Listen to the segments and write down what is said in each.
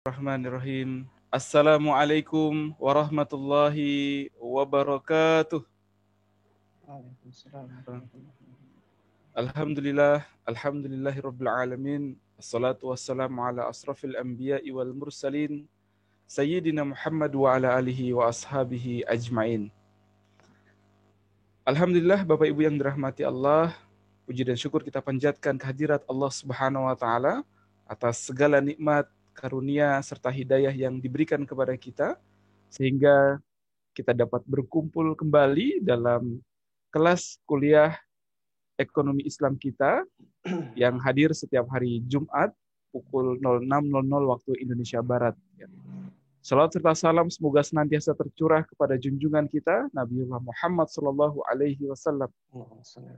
Bismillahirrahmanirrahim. Assalamualaikum warahmatullahi wabarakatuh. Waalaikumsalam warahmatullahi wabarakatuh. Alhamdulillahirabbil alamin. Assalatu wassalamu ala asrafil anbiya'i wal mursalin sayyidina Muhammad wa ala alihi wa ashabihi ajmain. Alhamdulillah, Bapak Ibu yang dirahmati Allah, puji dan syukur kita panjatkan kehadirat Allah Subhanahu wa taala atas segala nikmat, karunia serta hidayah yang diberikan kepada kita sehingga kita dapat berkumpul kembali dalam kelas kuliah ekonomi Islam kita yang hadir setiap hari Jumat pukul 06.00 waktu Indonesia Barat. Salawat serta salam semoga senantiasa tercurah kepada junjungan kita Nabiullah Muhammad Sallallahu Alaihi Wasallam.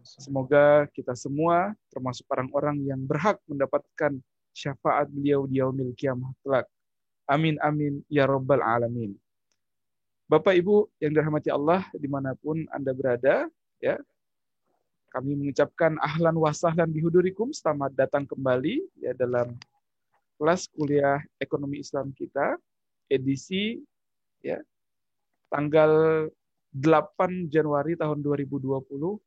Semoga kita semua termasuk orang-orang yang berhak mendapatkan syafaat beliau di yaumil qiyamah kelak. Amin amin ya rabbal alamin. Bapak Ibu yang dirahmati Allah dimanapun Anda berada, ya, kami mengucapkan ahlan wa sahlan bihudurikum, selamat datang kembali ya dalam kelas kuliah ekonomi Islam kita edisi ya tanggal 8 Januari tahun 2020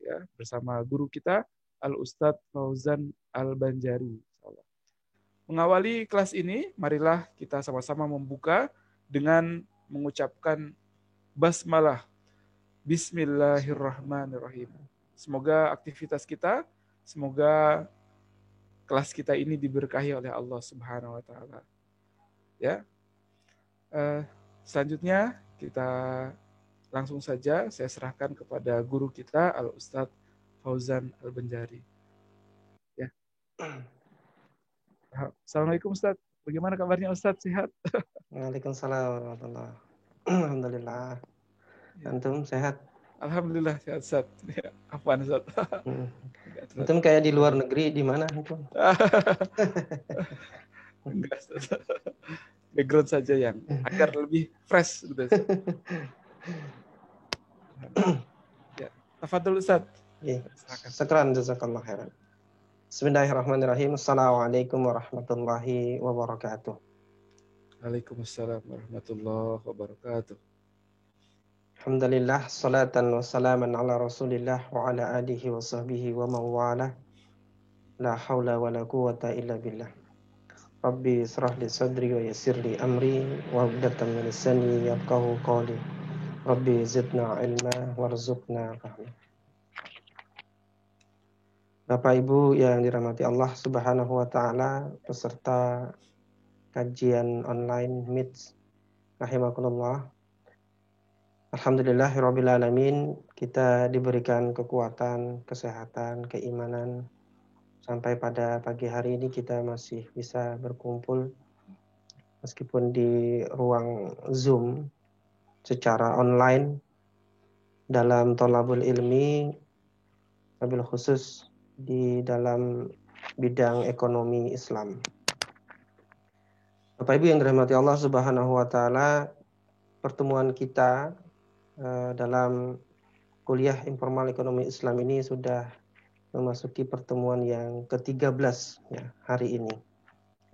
ya bersama guru kita Al Ustadz Fauzan Al Banjari. Mengawali kelas ini, marilah kita sama-sama membuka dengan mengucapkan basmalah. Bismillahirrahmanirrahim. Semoga aktivitas kita, semoga kelas kita ini diberkahi oleh Allah Subhanahu wa taala. Ya. Selanjutnya kita langsung saja saya serahkan kepada guru kita Al Ustadz Fauzan Al Banjari. Ya. Assalamualaikum Ustadz. Bagaimana kabarnya Ustadz? Sehat? Waalaikumsalam warahmatullahi wabarakatuh. Alhamdulillah. Antum sehat? Alhamdulillah sehat Ustadz. Ya, apaan Ustadz? Antum kayak di luar negeri, di mana antum? Enggak Ustadz. Background saja yang agar lebih fresh gitu. Ya, tafadhol Ustadz. Syukran jazakallah khairan. Bismillahirrahmanirrahim. Assalamualaikum warahmatullahi wabarakatuh. Waalaikumsalam warahmatullahi wabarakatuh. Alhamdulillah, salatan wa salaman ala rasulillah wa ala alihi wa sahbihi wa mawala. La hawla wa la quwata illa billah. Rabbi israh li sadri wa yassir li amri wa uqdatam min lisani yafqahu qawli. Rabbi zidna ilma warzuqna fahma. Bapak Ibu yang dirahmati Allah Subhanahu wa taala, peserta kajian online Meet rahimakumullah. Alhamdulillahirabbil alamin, kita diberikan kekuatan, kesehatan, keimanan sampai pada pagi hari ini kita masih bisa berkumpul meskipun di ruang Zoom secara online dalam thalabul ilmi, wabil khusus di dalam bidang ekonomi Islam. Bapak Ibu yang dirahmati Allah Subhanahu wa taala, pertemuan kita dalam kuliah informal ekonomi Islam ini sudah memasuki pertemuan yang ke-13 ya, hari ini.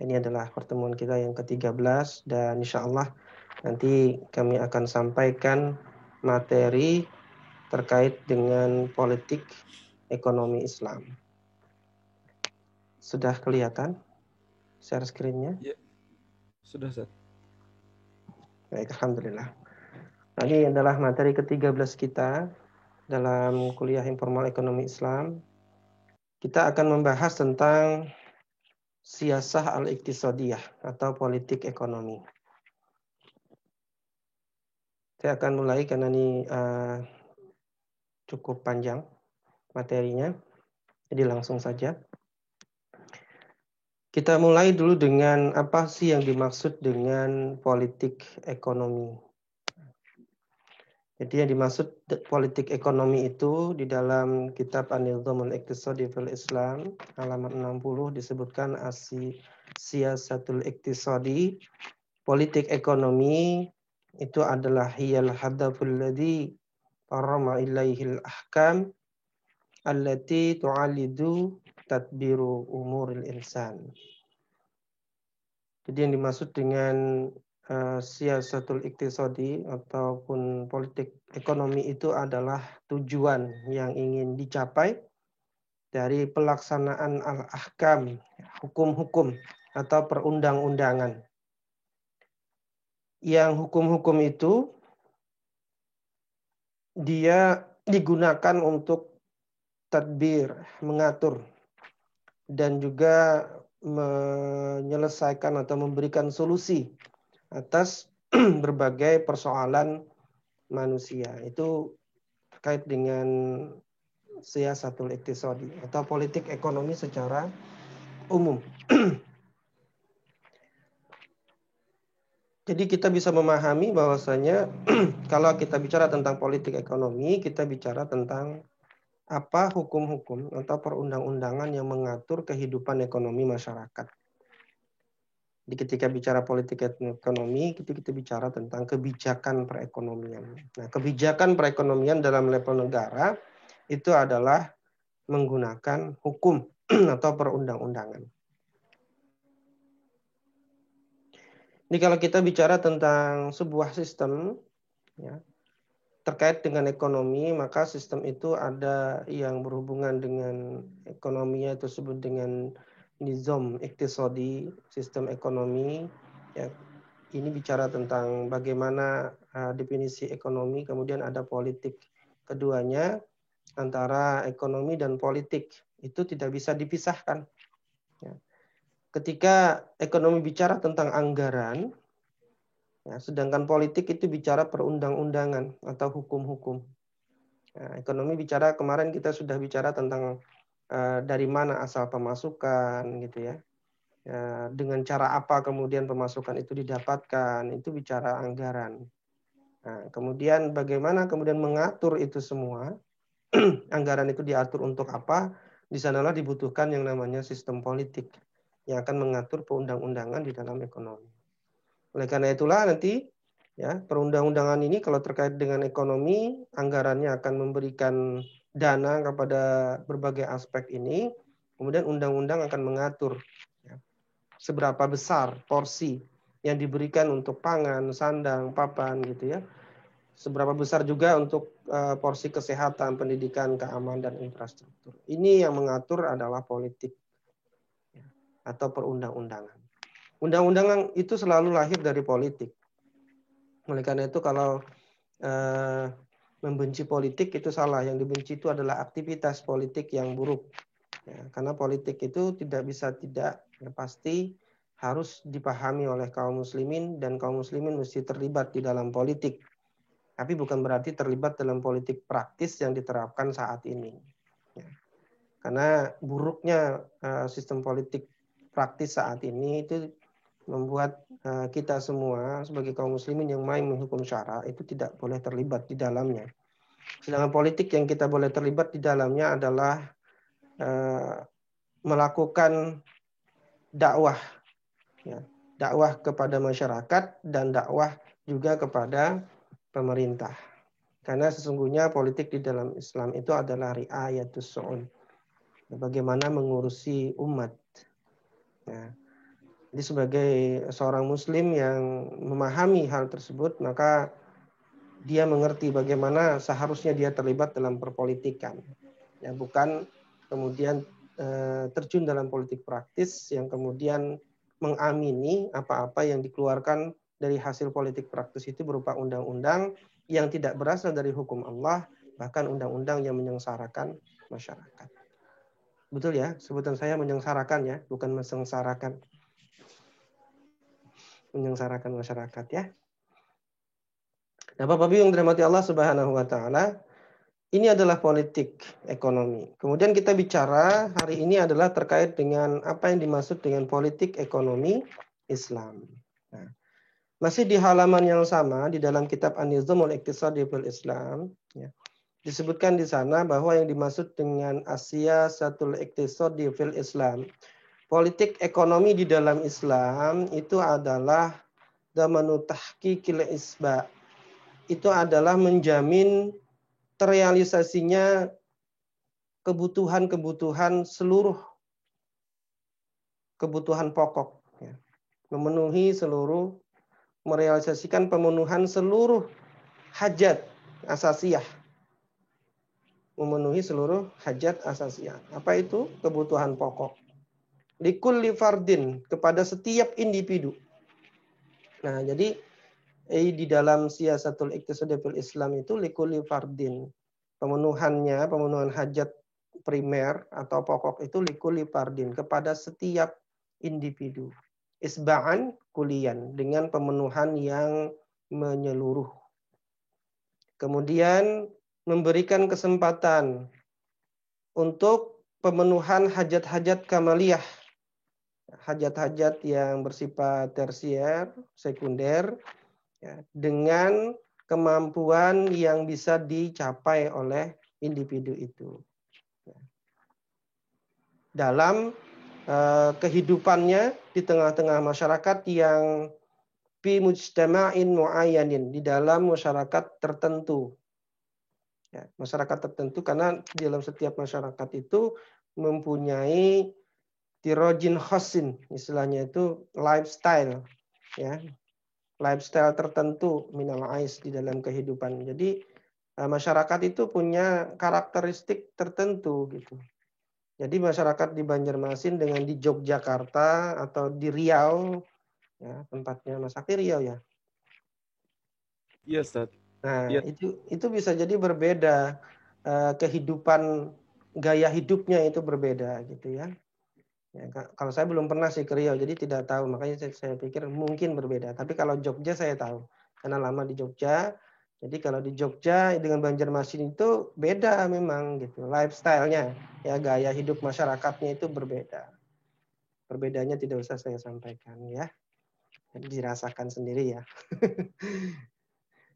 Ini adalah pertemuan kita yang ke-13 dan insya Allah nanti kami akan sampaikan materi terkait dengan politik ekonomi Islam. Sudah kelihatan share screen-nya? Ya. Sudah, Ustaz. Baik, alhamdulillah. Nah, ini adalah materi ke-13 kita dalam kuliah informal ekonomi Islam. Kita akan membahas tentang siyasah al-iqtisadiyah atau politik ekonomi. Saya akan mulai karena ini cukup panjang materinya. Jadi langsung saja. Kita mulai dulu dengan apa sih yang dimaksud dengan politik ekonomi. Jadi yang dimaksud politik ekonomi itu di dalam kitab An-Nizamul Iqtisadi fil Islam halaman 60 disebutkan siyasatul iqtisadi. Politik ekonomi itu adalah hiyal hadaful ladzi qarrama ilaihil ahkam allati tu'alidu tadbiru umuril insan. Jadi yang dimaksud dengan siyasatul iqtisadi ataupun politik ekonomi itu adalah tujuan yang ingin dicapai dari pelaksanaan al-ahkam, hukum-hukum atau perundang-undangan. Yang hukum-hukum itu dia digunakan untuk tadbir, mengatur, dan juga menyelesaikan atau memberikan solusi atas berbagai persoalan manusia. Itu terkait dengan siyasatul iqtisadi atau politik ekonomi secara umum. Jadi kita bisa memahami bahwasanya kalau kita bicara tentang politik ekonomi, kita bicara tentang apa hukum-hukum atau perundang-undangan yang mengatur kehidupan ekonomi masyarakat. Jadi ketika bicara politik ekonomi, kita bicara tentang kebijakan perekonomian. Nah, kebijakan perekonomian dalam level negara itu adalah menggunakan hukum atau perundang-undangan. Ini kalau kita bicara tentang sebuah sistem, ya, terkait dengan ekonomi, maka sistem itu ada yang berhubungan dengan ekonominya itu disebut dengan nizam iktisadi, sistem ekonomi. Ya, ini bicara tentang bagaimana definisi ekonomi, kemudian ada politik. Keduanya antara ekonomi dan politik itu tidak bisa dipisahkan. Ya. Ketika ekonomi bicara tentang anggaran, ya, sedangkan politik itu bicara perundang-undangan atau hukum-hukum. Nah, ekonomi bicara, kemarin kita sudah bicara tentang dari mana asal pemasukan gitu ya. Dengan cara apa kemudian pemasukan itu didapatkan, itu bicara anggaran. Nah, kemudian bagaimana kemudian mengatur itu semua, anggaran itu diatur untuk apa, di sanalah dibutuhkan yang namanya sistem politik yang akan mengatur perundang-undangan di dalam ekonomi. Oleh karena itulah nanti ya, perundang-undangan ini kalau terkait dengan ekonomi, anggarannya akan memberikan dana kepada berbagai aspek ini, kemudian undang-undang akan mengatur ya, seberapa besar porsi yang diberikan untuk pangan, sandang, papan gitu ya. Seberapa besar juga untuk porsi kesehatan, pendidikan, keamanan dan infrastruktur. Ini yang mengatur adalah politik ya, atau perundang-undangan. Undang-undangan itu selalu lahir dari politik. Oleh karena itu kalau membenci politik itu salah. Yang dibenci itu adalah aktivitas politik yang buruk. Ya, karena politik itu tidak bisa tidak, ya, pasti harus dipahami oleh kaum muslimin dan kaum muslimin mesti terlibat di dalam politik. Tapi bukan berarti terlibat dalam politik praktis yang diterapkan saat ini. Ya. Karena buruknya sistem politik praktis saat ini itu membuat kita semua sebagai kaum muslimin yang main menghukum syara itu tidak boleh terlibat di dalamnya. Sedangkan politik yang kita boleh terlibat di dalamnya adalah melakukan dakwah, ya, dakwah kepada masyarakat dan dakwah juga kepada pemerintah. Karena sesungguhnya politik di dalam Islam itu adalah riayatus su'un, bagaimana mengurusi umat. Ya. Jadi sebagai seorang muslim yang memahami hal tersebut, maka dia mengerti bagaimana seharusnya dia terlibat dalam perpolitikan. Ya, bukan kemudian terjun dalam politik praktis yang kemudian mengamini apa-apa yang dikeluarkan dari hasil politik praktis itu berupa undang-undang yang tidak berasal dari hukum Allah, bahkan undang-undang yang menyengsarakan masyarakat. Betul ya, sebutan saya menyengsarakan ya, bukan mensengsarakan. Menyengsarakan masyarakat ya. Nah, Bapak Ibu yang dirahmati Allah Subhanahu wa taala, ini adalah politik ekonomi. Kemudian kita bicara hari ini adalah terkait dengan apa yang dimaksud dengan politik ekonomi Islam. Nah, masih di halaman yang sama di dalam kitab An-Nizamul Iqtisadi fil Islam, ya, disebutkan di sana bahwa yang dimaksud dengan siyasatul iqtisadi fil Islam, politik ekonomi di dalam Islam itu adalah damanu tahqiqil isba. Itu adalah menjamin terrealisasinya kebutuhan-kebutuhan seluruh kebutuhan pokok, ya. merealisasikan pemenuhan seluruh hajat asasiyah. Memenuhi seluruh hajat asasiyah. Apa itu? Kebutuhan pokok. Likulli fardin, kepada setiap individu. Nah, jadi di dalam siyasatul iqtisadi fil Islam itu likulli fardin. Pemenuhan hajat primer atau pokok itu likulli fardin, kepada setiap individu. Isba'an kulian, dengan pemenuhan yang menyeluruh. Kemudian memberikan kesempatan untuk pemenuhan hajat-hajat kamaliyah, hajat-hajat yang bersifat tersier, sekunder, ya, dengan kemampuan yang bisa dicapai oleh individu itu. Dalam kehidupannya di tengah-tengah masyarakat yang fi mujtama'in mu'ayyanin, di dalam masyarakat tertentu. Ya, masyarakat tertentu, karena di dalam setiap masyarakat itu mempunyai tirojin khosin, istilahnya itu lifestyle, ya, lifestyle tertentu minal ais di dalam kehidupan. Jadi masyarakat itu punya karakteristik tertentu gitu. Jadi masyarakat di Banjarmasin dengan di Yogyakarta atau di Riau, ya, tempatnya Mas Akhi Riau ya. Iya, Ustaz. Nah, Iya. itu bisa jadi berbeda, kehidupan, gaya hidupnya itu berbeda gitu ya. Ya, kalau saya belum pernah sih ke Riau, jadi tidak tahu, makanya saya pikir mungkin berbeda. Tapi kalau Jogja saya tahu, karena lama di Jogja. Jadi kalau di Jogja dengan Banjarmasin itu beda memang gitu, lifestyle-nya, ya, gaya hidup masyarakatnya itu berbeda. Perbedaannya tidak usah saya sampaikan ya, dirasakan sendiri ya.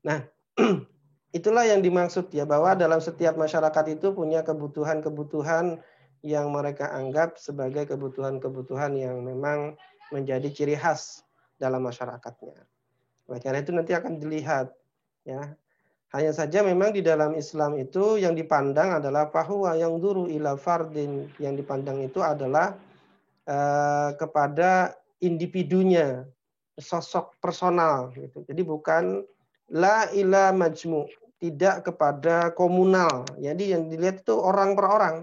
Nah, itulah yang dimaksud ya, bahwa dalam setiap masyarakat itu punya kebutuhan-kebutuhan yang mereka anggap sebagai kebutuhan-kebutuhan yang memang menjadi ciri khas dalam masyarakatnya. Oleh karena itu nanti akan dilihat ya. Hanya saja memang di dalam Islam itu yang dipandang adalah bahwa yang duru ila fardin, yang dipandang itu adalah kepada individunya, sosok personal gitu. Jadi bukan la ila majmu, tidak kepada komunal. Jadi yang dilihat itu orang per orang.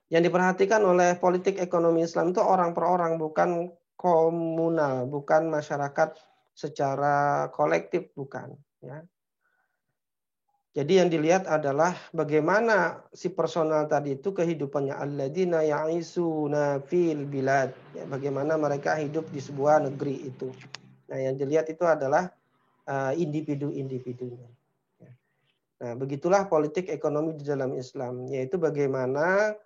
Yang diperhatikan oleh politik ekonomi Islam itu orang per orang, bukan komunal, bukan masyarakat secara kolektif, bukan. Ya. Jadi yang dilihat adalah bagaimana si personal tadi itu kehidupannya, alladzina ya'isuna fil bilad, ya, bagaimana mereka hidup di sebuah negeri itu. Nah, yang dilihat itu adalah individu-individunya. Nah, begitulah politik ekonomi di dalam Islam, yaitu bagaimana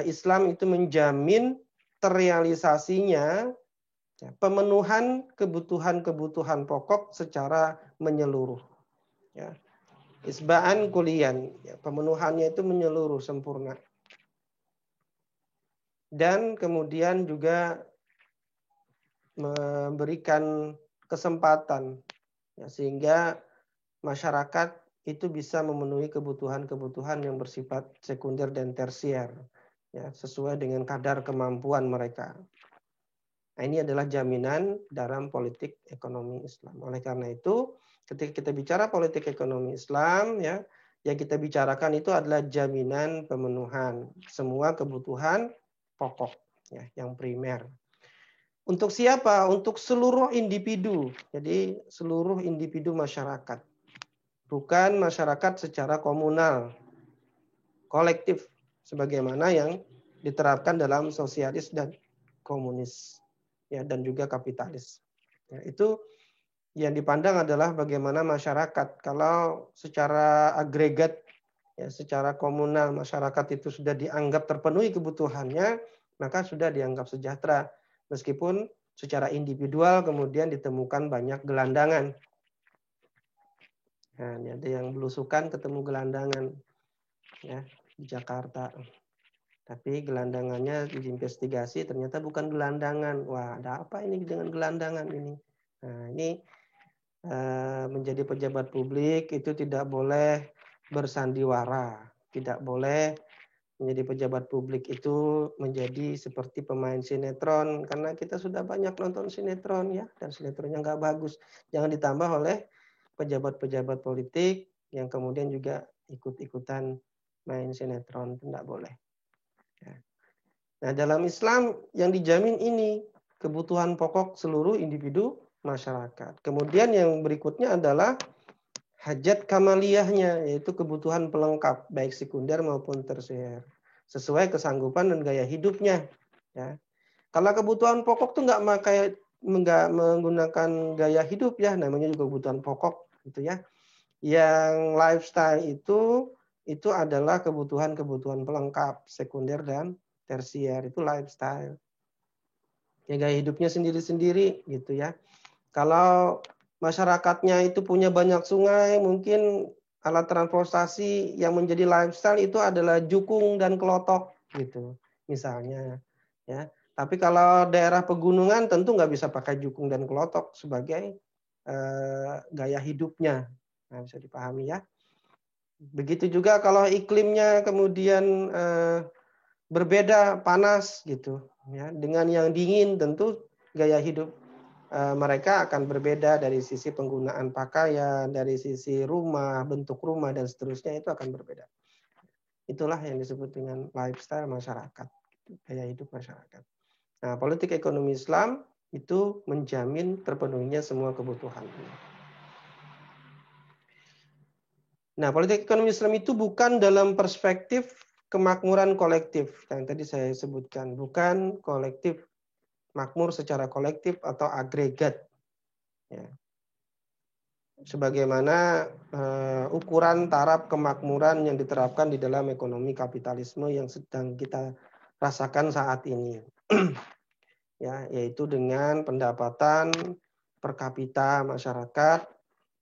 Islam itu menjamin terrealisasinya pemenuhan kebutuhan-kebutuhan pokok secara menyeluruh. Ya. Isba'an kulian, ya, pemenuhannya itu menyeluruh sempurna. Dan kemudian juga memberikan kesempatan, ya, sehingga masyarakat itu bisa memenuhi kebutuhan-kebutuhan yang bersifat sekunder dan tersier, ya, sesuai dengan kadar kemampuan mereka. Nah, ini adalah jaminan dalam politik ekonomi Islam. Oleh karena itu, ketika kita bicara politik ekonomi Islam, ya, yang kita bicarakan itu adalah jaminan pemenuhan semua kebutuhan pokok, ya, yang primer. Untuk siapa? Untuk seluruh individu. Jadi seluruh individu masyarakat. Bukan masyarakat secara komunal, kolektif, sebagaimana yang diterapkan dalam sosialis dan komunis, ya, dan juga kapitalis. Ya, itu yang dipandang adalah bagaimana masyarakat. Kalau secara agregat, ya, secara komunal masyarakat itu sudah dianggap terpenuhi kebutuhannya, maka sudah dianggap sejahtera. Meskipun secara individual kemudian ditemukan banyak gelandangan. Nah, ada yang belusukan ketemu gelandangan, ya, di Jakarta. Tapi gelandangannya diinvestigasi ternyata bukan gelandangan. Wah, ada apa ini dengan gelandangan ini? Nah, ini menjadi pejabat publik itu tidak boleh bersandiwara, tidak boleh menjadi pejabat publik itu menjadi seperti pemain sinetron, karena kita sudah banyak nonton sinetron ya, dan sinetronnya nggak bagus. Jangan ditambah oleh pejabat-pejabat politik yang kemudian juga ikut-ikutan main sinetron, itu nggak boleh. Ya. Nah, dalam Islam yang dijamin ini kebutuhan pokok seluruh individu masyarakat. Kemudian yang berikutnya adalah hajat kamaliyahnya, yaitu kebutuhan pelengkap baik sekunder maupun tersier sesuai kesanggupan dan gaya hidupnya. Ya. Kalau kebutuhan pokok tuh nggak menggunakan gaya hidup ya, namanya juga kebutuhan pokok gitu ya. Yang lifestyle itu adalah kebutuhan-kebutuhan pelengkap sekunder dan tersier, itu lifestyle. Ya, gaya hidupnya sendiri-sendiri gitu ya. Kalau masyarakatnya itu punya banyak sungai, mungkin alat transportasi yang menjadi lifestyle itu adalah jukung dan kelotok gitu misalnya ya. Tapi kalau daerah pegunungan tentu nggak bisa pakai jukung dan kelotok sebagai gaya hidupnya. Nah, bisa dipahami ya. Begitu juga kalau iklimnya kemudian berbeda, panas gitu ya. Dengan yang dingin tentu gaya hidup mereka akan berbeda dari sisi penggunaan pakaian, dari sisi rumah, bentuk rumah, dan seterusnya itu akan berbeda. Itulah yang disebut dengan lifestyle masyarakat, gaya hidup masyarakat. Nah, politik ekonomi Islam itu menjamin terpenuhinya semua kebutuhan. Nah, politik ekonomi Islam itu bukan dalam perspektif kemakmuran kolektif, yang tadi saya sebutkan, bukan kolektif, makmur secara kolektif atau agregat. Ya. Sebagaimana ukuran taraf kemakmuran yang diterapkan di dalam ekonomi kapitalisme yang sedang kita rasakan saat ini. Ya, yaitu dengan pendapatan per kapita masyarakat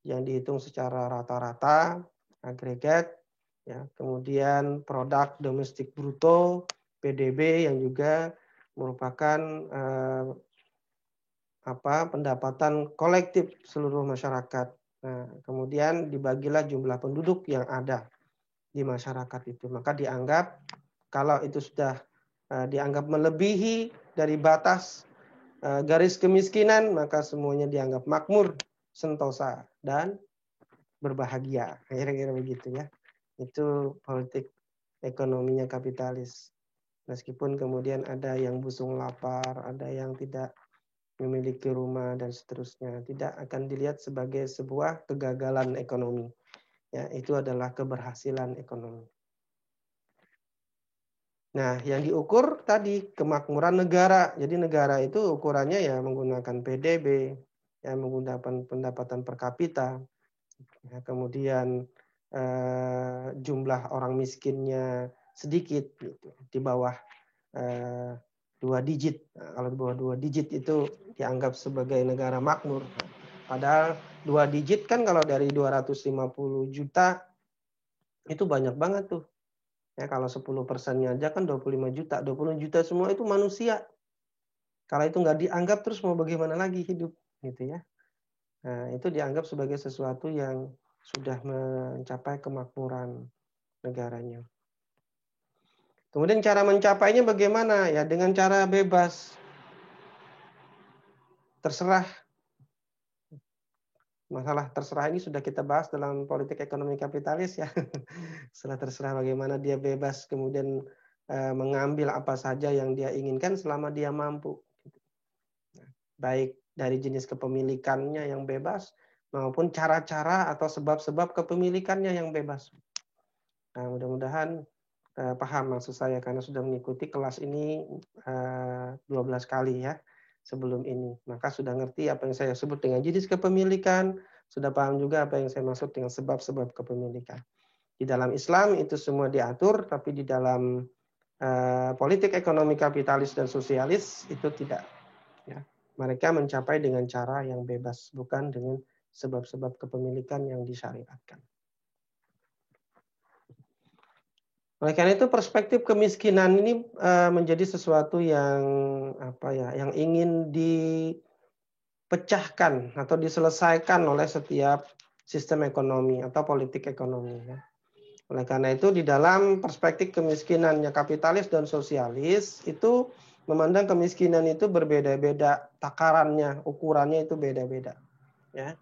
yang dihitung secara rata-rata agregat, ya, kemudian produk domestik bruto PDB yang juga merupakan pendapatan kolektif seluruh masyarakat. Nah, kemudian dibagilah jumlah penduduk yang ada di masyarakat itu. Maka dianggap kalau itu sudah dianggap melebihi dari batas garis kemiskinan, maka semuanya dianggap makmur, sentosa, dan berbahagia. Kira-kira begitu ya. Itu politik ekonominya kapitalis. Meskipun kemudian ada yang busung lapar, ada yang tidak memiliki rumah dan seterusnya, tidak akan dilihat sebagai sebuah kegagalan ekonomi. Ya, itu adalah keberhasilan ekonomi. Nah, yang diukur tadi kemakmuran negara. Jadi negara itu ukurannya ya menggunakan PDB, ya menggunakan pendapatan per kapita. Ya, kemudian jumlah orang miskinnya sedikit gitu, di bawah 2 digit. Nah, kalau di bawah 2 digit itu dianggap sebagai negara makmur. Padahal 2 digit kan kalau dari 250 juta itu banyak banget tuh. Ya, kalau 10%-nya aja kan 25 juta. 20 juta semua itu manusia. Kalau itu nggak dianggap terus mau bagaimana lagi hidup gitu ya. Nah, itu dianggap sebagai sesuatu yang sudah mencapai kemakmuran negaranya. Kemudian cara mencapainya bagaimana? Ya dengan cara bebas. Terserah. Masalah terserah ini sudah kita bahas dalam politik ekonomi kapitalis ya. Setelah terserah bagaimana dia bebas kemudian mengambil apa saja yang dia inginkan selama dia mampu. Baik dari jenis kepemilikannya yang bebas maupun cara-cara atau sebab-sebab kepemilikannya yang bebas. Nah, mudah-mudahan paham maksud saya karena sudah mengikuti kelas ini 12 kali ya sebelum ini. Maka sudah ngerti apa yang saya sebut dengan jenis kepemilikan, sudah paham juga apa yang saya maksud dengan sebab-sebab kepemilikan. Di dalam Islam itu semua diatur, tapi di dalam politik ekonomi kapitalis dan sosialis itu tidak. Ya. Mereka mencapai dengan cara yang bebas, bukan dengan sebab-sebab kepemilikan yang disyariatkan. Oleh karena itu perspektif kemiskinan ini menjadi sesuatu yang yang ingin dipecahkan atau diselesaikan oleh setiap sistem ekonomi atau politik ekonomi. Ya. Oleh karena itu di dalam perspektif kemiskinannya kapitalis dan sosialis itu memandang kemiskinan itu berbeda-beda, takarannya, ukurannya itu beda-beda. Ya.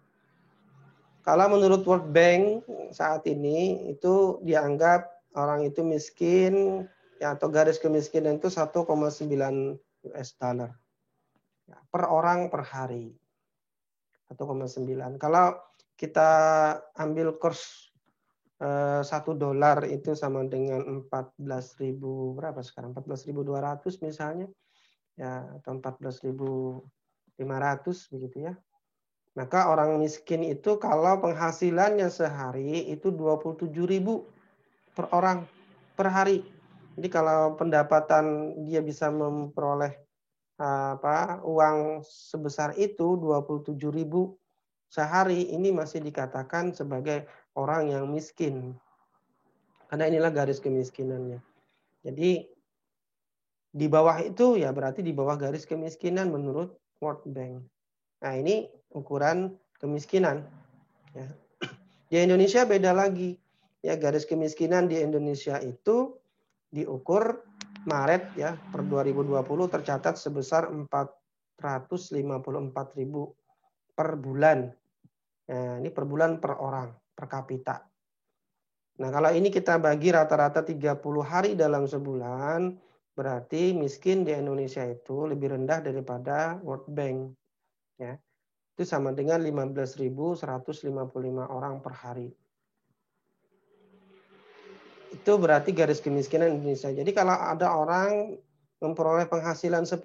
Kalau menurut World Bank saat ini itu dianggap orang itu miskin ya, atau garis kemiskinan itu 1,9 US dollar ya, per orang per hari. 1,9. Kalau kita ambil kurs $1 itu sama dengan 14.000 berapa sekarang? 14.200 misalnya. Ya, atau 14.500 begitu ya. Maka orang miskin itu kalau penghasilannya sehari itu 27.000 per orang per hari. Jadi kalau pendapatan dia bisa memperoleh uang sebesar itu 27.000 sehari, ini masih dikatakan sebagai orang yang miskin. Karena inilah garis kemiskinannya. Jadi di bawah itu ya berarti di bawah garis kemiskinan menurut World Bank. Nah ini ukuran kemiskinan. Ya. Di Indonesia beda lagi. Ya garis kemiskinan di Indonesia itu diukur Maret ya per 2020 tercatat sebesar 454.000 per bulan. Nah, ini per bulan per orang, per kapita. Nah, kalau ini kita bagi rata-rata 30 hari dalam sebulan, berarti miskin di Indonesia itu lebih rendah daripada World Bank. Ya. Itu sama dengan 15.155 orang per hari. Itu berarti garis kemiskinan Indonesia. Jadi kalau ada orang memperoleh penghasilan 10.000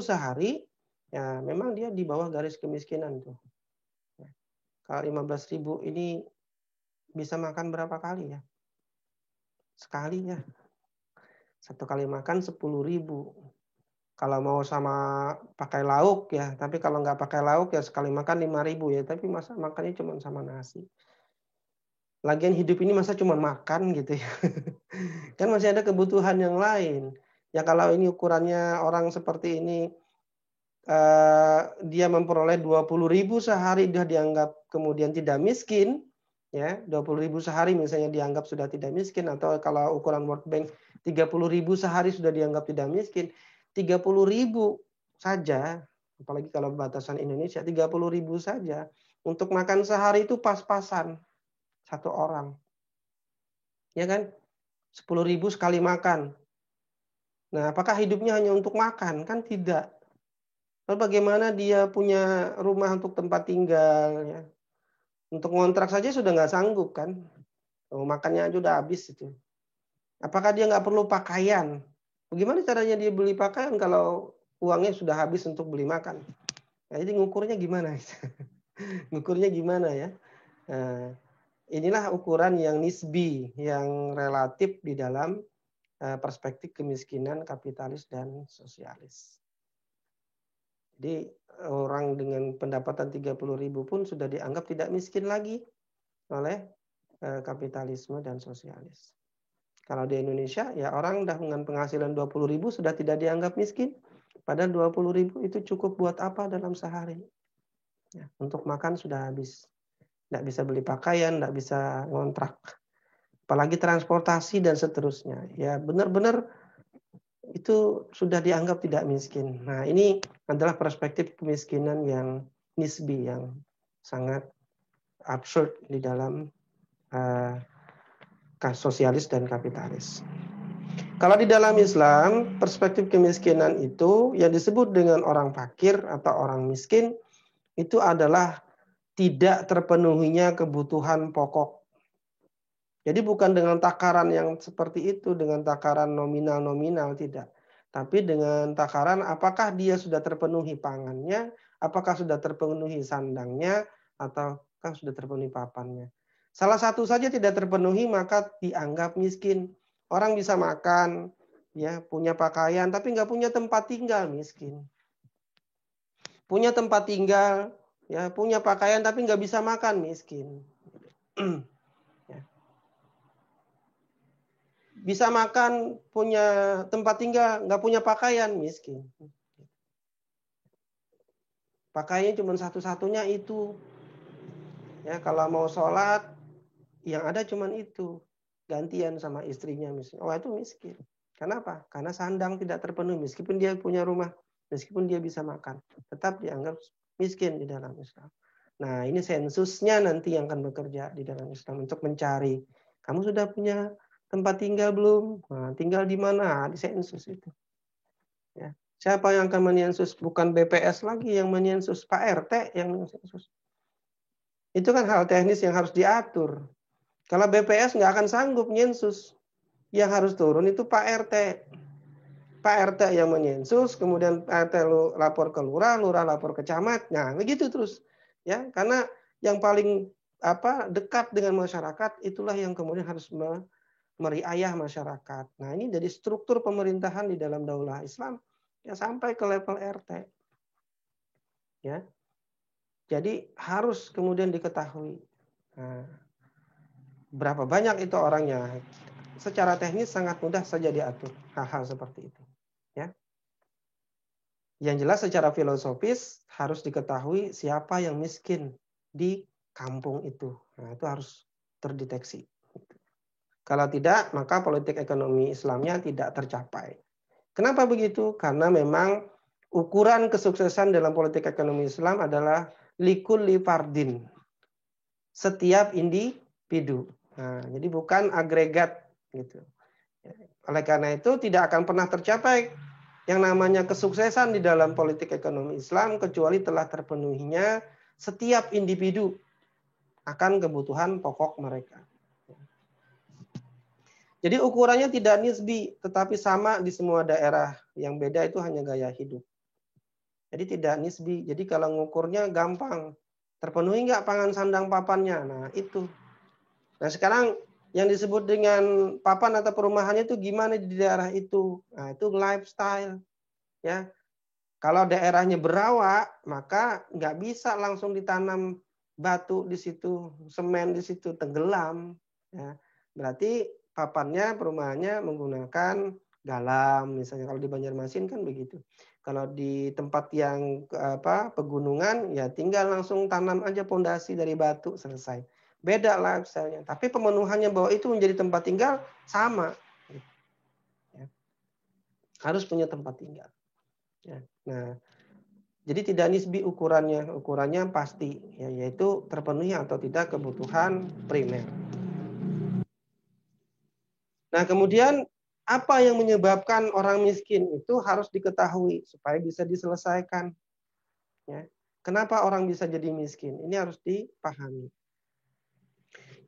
sehari, ya memang dia di bawah garis kemiskinan tuh. Ya. Kalau 15.000 ini bisa makan berapa kali ya? Sekali ya. Satu kali makan 10.000. Kalau mau sama pakai lauk ya, tapi kalau nggak pakai lauk ya sekali makan 5.000 ya, tapi masa makannya cuma sama nasi. Lagian hidup ini masa cuma makan gitu ya. Kan masih ada kebutuhan yang lain. Ya kalau ini ukurannya orang seperti ini dia memperoleh 20.000 sehari dia dianggap kemudian tidak miskin, ya 20.000 sehari misalnya dianggap sudah tidak miskin, atau kalau ukuran World Bank 30.000 sehari sudah dianggap tidak miskin. 30.000 saja, apalagi kalau batasan Indonesia 30.000 saja untuk makan sehari itu pas-pasan satu orang, ya kan? 10.000 sekali makan. Nah, apakah hidupnya hanya untuk makan? Kan tidak. Lalu bagaimana dia punya rumah untuk tempat tinggal, ya? Untuk ngontrak saja sudah nggak sanggup kan? Makannya aja udah habis itu. Apakah dia nggak perlu pakaian? Bagaimana caranya dia beli pakaian kalau uangnya sudah habis untuk beli makan? Nah, jadi ngukurnya gimana? Ngukurnya gimana ya? Nah, inilah ukuran yang nisbi, yang relatif di dalam perspektif kemiskinan kapitalis dan sosialis. Jadi orang dengan pendapatan 30.000 pun sudah dianggap tidak miskin lagi oleh kapitalisme dan sosialis. Kalau di Indonesia ya orang dengan penghasilan 20.000 sudah tidak dianggap miskin. Padahal 20.000 itu cukup buat apa dalam sehari? Ya, untuk makan sudah habis. Tidak bisa beli pakaian, tidak bisa ngontrak. Apalagi transportasi dan seterusnya. Ya benar-benar itu sudah dianggap tidak miskin. Nah ini adalah perspektif kemiskinan yang nisbi, yang sangat absurd di dalam sosialis dan kapitalis. Kalau di dalam Islam, perspektif kemiskinan itu yang disebut dengan orang fakir atau orang miskin itu adalah tidak terpenuhinya kebutuhan pokok. Jadi bukan dengan takaran yang seperti itu, dengan takaran nominal-nominal, tidak. Tapi dengan takaran apakah dia sudah terpenuhi pangannya, apakah sudah terpenuhi sandangnya, ataukah sudah terpenuhi papannya. Salah satu saja tidak terpenuhi maka dianggap miskin. Orang bisa makan, ya punya pakaian, tapi nggak punya tempat tinggal, miskin. Punya tempat tinggal, ya punya pakaian, tapi nggak bisa makan, miskin. Bisa makan, punya tempat tinggal, nggak punya pakaian, miskin. Pakaiannya cuma satu-satunya itu. Ya, kalau mau sholat, yang ada cuma itu. gantian sama istrinya misalnya. Oh, itu miskin. Kenapa? Karena sandang tidak terpenuhi. Meskipun dia punya rumah, meskipun dia bisa makan, tetap dianggap miskin di dalam Islam. Nah, ini sensusnya nanti yang akan bekerja di dalam Islam untuk mencari. Kamu sudah punya tempat tinggal belum? Nah, tinggal di mana? Di sensus itu. Ya. Siapa yang akan menyensus? Bukan BPS lagi yang menyensus, Pak RT yang menyensus. Itu kan hal teknis yang harus diatur. Kalau BPS nggak akan sanggup nyensus. Yang harus turun itu Pak RT. Pak RT yang menyensus, kemudian Pak RT lapor ke lurah, lurah lapor ke camat. Nah, begitu terus. Ya, karena yang paling dekat dengan masyarakat itulah yang kemudian harus meriayah masyarakat. Nah, ini dari struktur pemerintahan di dalam daulah Islam ya sampai ke level RT. Ya. Jadi harus kemudian diketahui. Nah, berapa banyak itu orangnya? Secara teknis sangat mudah saja diatur hal-hal seperti itu. Ya. Yang jelas secara filosofis harus diketahui siapa yang miskin di kampung itu. Nah, itu harus terdeteksi. Kalau tidak, maka politik ekonomi Islamnya tidak tercapai. Kenapa begitu? Karena memang ukuran kesuksesan dalam politik ekonomi Islam adalah likulli fardin. Setiap individu. Nah, jadi bukan agregat gitu. Oleh karena itu tidak akan pernah tercapai yang namanya kesuksesan di dalam politik ekonomi Islam kecuali telah terpenuhinya setiap individu akan kebutuhan pokok mereka. Jadi ukurannya tidak nisbi, tetapi sama di semua daerah. Yang beda itu hanya gaya hidup. Jadi tidak nisbi. Jadi kalau ngukurnya gampang. Terpenuhi nggak pangan sandang papannya? Nah itu. Nah sekarang yang disebut dengan papan atau perumahannya itu gimana di daerah itu? Nah itu lifestyle. Ya, kalau daerahnya berawa, maka nggak bisa langsung ditanam batu di situ, semen di situ, tenggelam. Ya, berarti papannya, perumahannya menggunakan galam, misalnya kalau di Banjarmasin kan begitu. Kalau di tempat yang pegunungan, ya tinggal langsung tanam aja pondasi dari batu, selesai. Beda lifestyle-nya. Tapi pemenuhannya bahwa itu menjadi tempat tinggal sama. Ya. Harus punya tempat tinggal. Ya. Nah, jadi tidak nisbi ukurannya pasti, ya, yaitu terpenuhi atau tidak kebutuhan primer. Nah, kemudian apa yang menyebabkan orang miskin itu harus diketahui supaya bisa diselesaikan. Ya. Kenapa orang bisa jadi miskin? Ini harus dipahami.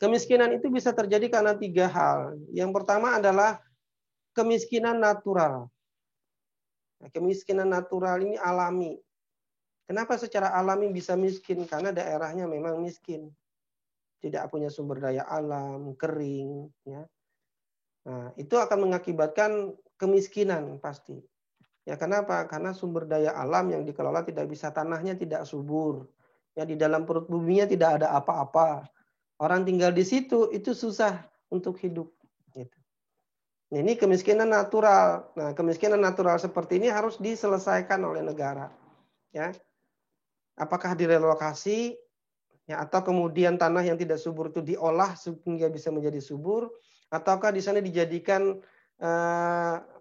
Kemiskinan itu bisa terjadi karena 3 hal. Yang pertama adalah kemiskinan natural. Nah, kemiskinan natural ini alami. Kenapa secara alami bisa miskin? Karena daerahnya memang miskin. Tidak punya sumber daya alam, kering. Ya. Nah, itu akan mengakibatkan kemiskinan pasti. Ya, kenapa? Karena sumber daya alam yang dikelola tidak bisa, tanahnya tidak subur. Ya, di dalam perut buminya tidak ada apa-apa. Orang tinggal di situ itu susah untuk hidup. Gitu. Ini kemiskinan natural. Nah, kemiskinan natural seperti ini harus diselesaikan oleh negara. Ya, apakah direlokasi, ya, atau kemudian tanah yang tidak subur itu diolah sehingga bisa menjadi subur, ataukah di sana dijadikan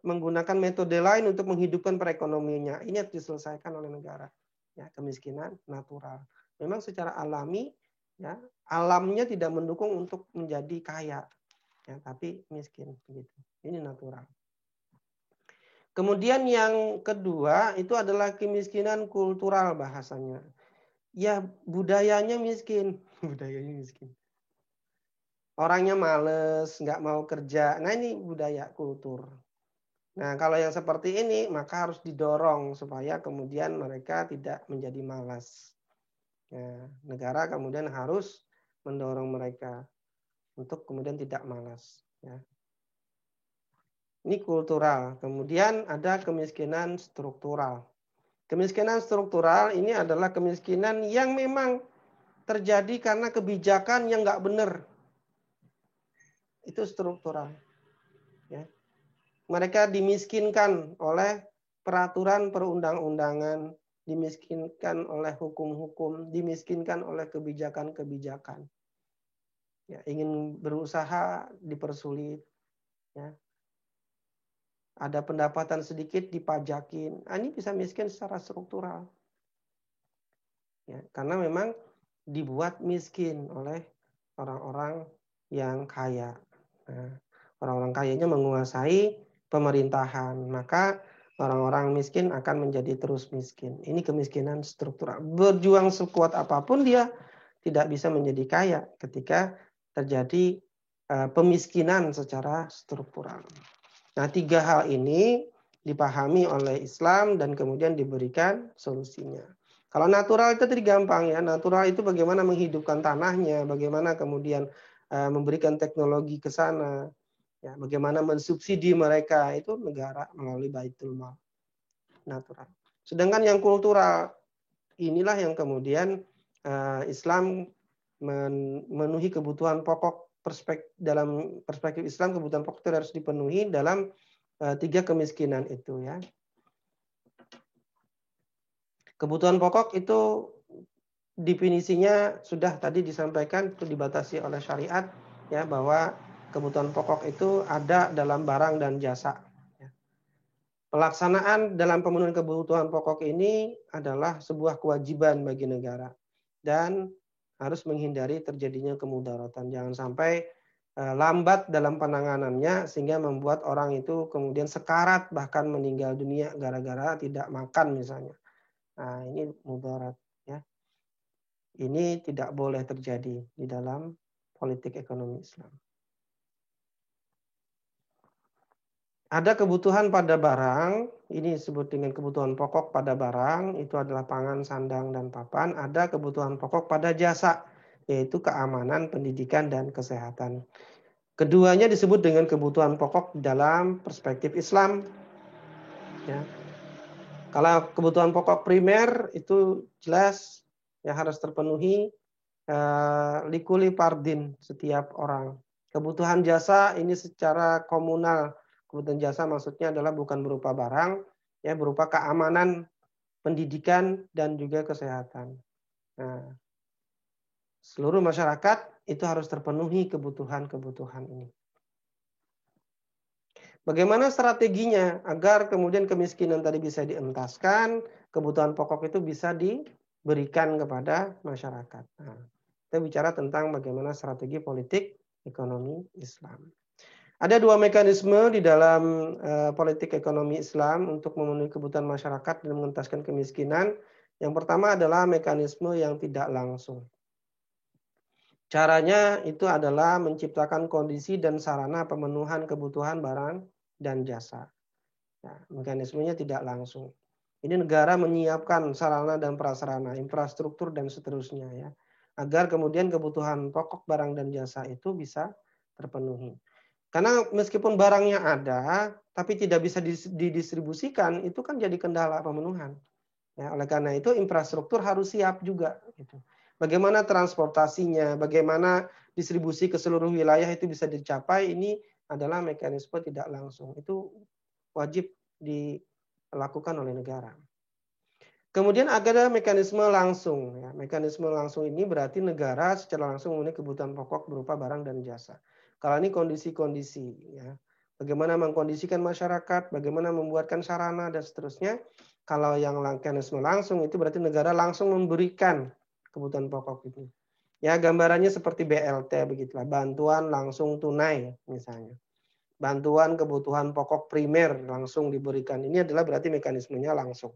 menggunakan metode lain untuk menghidupkan perekonomiannya. Ini harus diselesaikan oleh negara. Ya, kemiskinan natural. Memang secara alami, ya, alamnya tidak mendukung untuk menjadi kaya, ya, tapi miskin. Begitu. Ini natural. Kemudian yang kedua itu adalah kemiskinan kultural bahasanya. Ya, budayanya miskin. Budayanya miskin. Orangnya males, nggak mau kerja. Nah, ini budaya kultur. Nah, kalau yang seperti ini, maka harus didorong supaya kemudian mereka tidak menjadi malas. Ya, negara kemudian harus mendorong mereka untuk kemudian tidak malas. Ya. Ini kultural. Kemudian ada kemiskinan struktural. Kemiskinan struktural ini adalah kemiskinan yang memang terjadi karena kebijakan yang nggak benar. Itu struktural. Ya. Mereka dimiskinkan oleh peraturan perundang-undangan, dimiskinkan oleh hukum-hukum, dimiskinkan oleh kebijakan-kebijakan. Ya, ingin berusaha dipersulit, ya. Ada pendapatan sedikit dipajakin. Ini bisa miskin secara struktural. Ya, karena memang dibuat miskin oleh orang-orang yang kaya. Nah, orang-orang kayanya menguasai pemerintahan, maka orang-orang miskin akan menjadi terus miskin. Ini kemiskinan struktural. Berjuang sekuat apapun dia tidak bisa menjadi kaya ketika terjadi pemiskinan secara struktural. Nah, 3 hal ini dipahami oleh Islam dan kemudian diberikan solusinya. Kalau natural itu tadi gampang ya. Natural itu bagaimana menghidupkan tanahnya, bagaimana kemudian memberikan teknologi ke sana, ya, bagaimana mensubsidi mereka, itu negara melalui Baitul Mal. Natural. Sedangkan yang kultural, inilah yang kemudian Islam memenuhi kebutuhan pokok dalam perspektif Islam, kebutuhan pokok itu harus dipenuhi dalam 3 kemiskinan itu, ya. Kebutuhan pokok itu definisinya sudah tadi disampaikan, itu dibatasi oleh syariat, ya, bahwa kebutuhan pokok itu ada dalam barang dan jasa. Pelaksanaan dalam pemenuhan kebutuhan pokok ini adalah sebuah kewajiban bagi negara dan harus menghindari terjadinya kemudaratan. Jangan sampai lambat dalam penanganannya sehingga membuat orang itu kemudian sekarat bahkan meninggal dunia gara-gara tidak makan misalnya. Nah, ini mudarat, ya. Ini tidak boleh terjadi di dalam politik ekonomi Islam. Ada kebutuhan pada barang, ini disebut dengan kebutuhan pokok pada barang, itu adalah pangan, sandang, dan papan. Ada kebutuhan pokok pada jasa, yaitu keamanan, pendidikan, dan kesehatan. Keduanya disebut dengan kebutuhan pokok dalam perspektif Islam. Ya. Kalau kebutuhan pokok primer itu jelas yang harus terpenuhi likuli pardin setiap orang. Kebutuhan jasa ini secara komunal. Kebutuhan jasa maksudnya adalah bukan berupa barang, ya, berupa keamanan, pendidikan, dan juga kesehatan. Nah, seluruh masyarakat itu harus terpenuhi kebutuhan-kebutuhan ini. Bagaimana strateginya agar kemudian kemiskinan tadi bisa dientaskan, kebutuhan pokok itu bisa diberikan kepada masyarakat. Nah, kita bicara tentang bagaimana strategi politik ekonomi Islam. Ada 2 mekanisme di dalam politik ekonomi Islam untuk memenuhi kebutuhan masyarakat dan mengentaskan kemiskinan. Yang pertama adalah mekanisme yang tidak langsung. Caranya itu adalah menciptakan kondisi dan sarana pemenuhan kebutuhan barang dan jasa. Nah, mekanismenya tidak langsung. Ini negara menyiapkan sarana dan prasarana, infrastruktur dan seterusnya, ya, agar kemudian kebutuhan pokok barang dan jasa itu bisa terpenuhi. Karena meskipun barangnya ada, tapi tidak bisa didistribusikan, itu kan jadi kendala pemenuhan. Ya, oleh karena itu infrastruktur harus siap juga. Gitu. Bagaimana transportasinya, bagaimana distribusi ke seluruh wilayah itu bisa dicapai, ini adalah mekanisme tidak langsung. Itu wajib dilakukan oleh negara. Kemudian ada mekanisme langsung. Ya. Mekanisme langsung ini berarti negara secara langsung memenuhi kebutuhan pokok berupa barang dan jasa. Kalau ini kondisi-kondisi, ya, bagaimana mengkondisikan masyarakat, bagaimana membuatkan sarana dan seterusnya. Kalau yang mekanisme langsung itu berarti negara langsung memberikan kebutuhan pokok itu. Ya, gambarannya seperti BLT begitulah, bantuan langsung tunai misalnya. Bantuan kebutuhan pokok primer langsung diberikan. Ini adalah berarti mekanismenya langsung.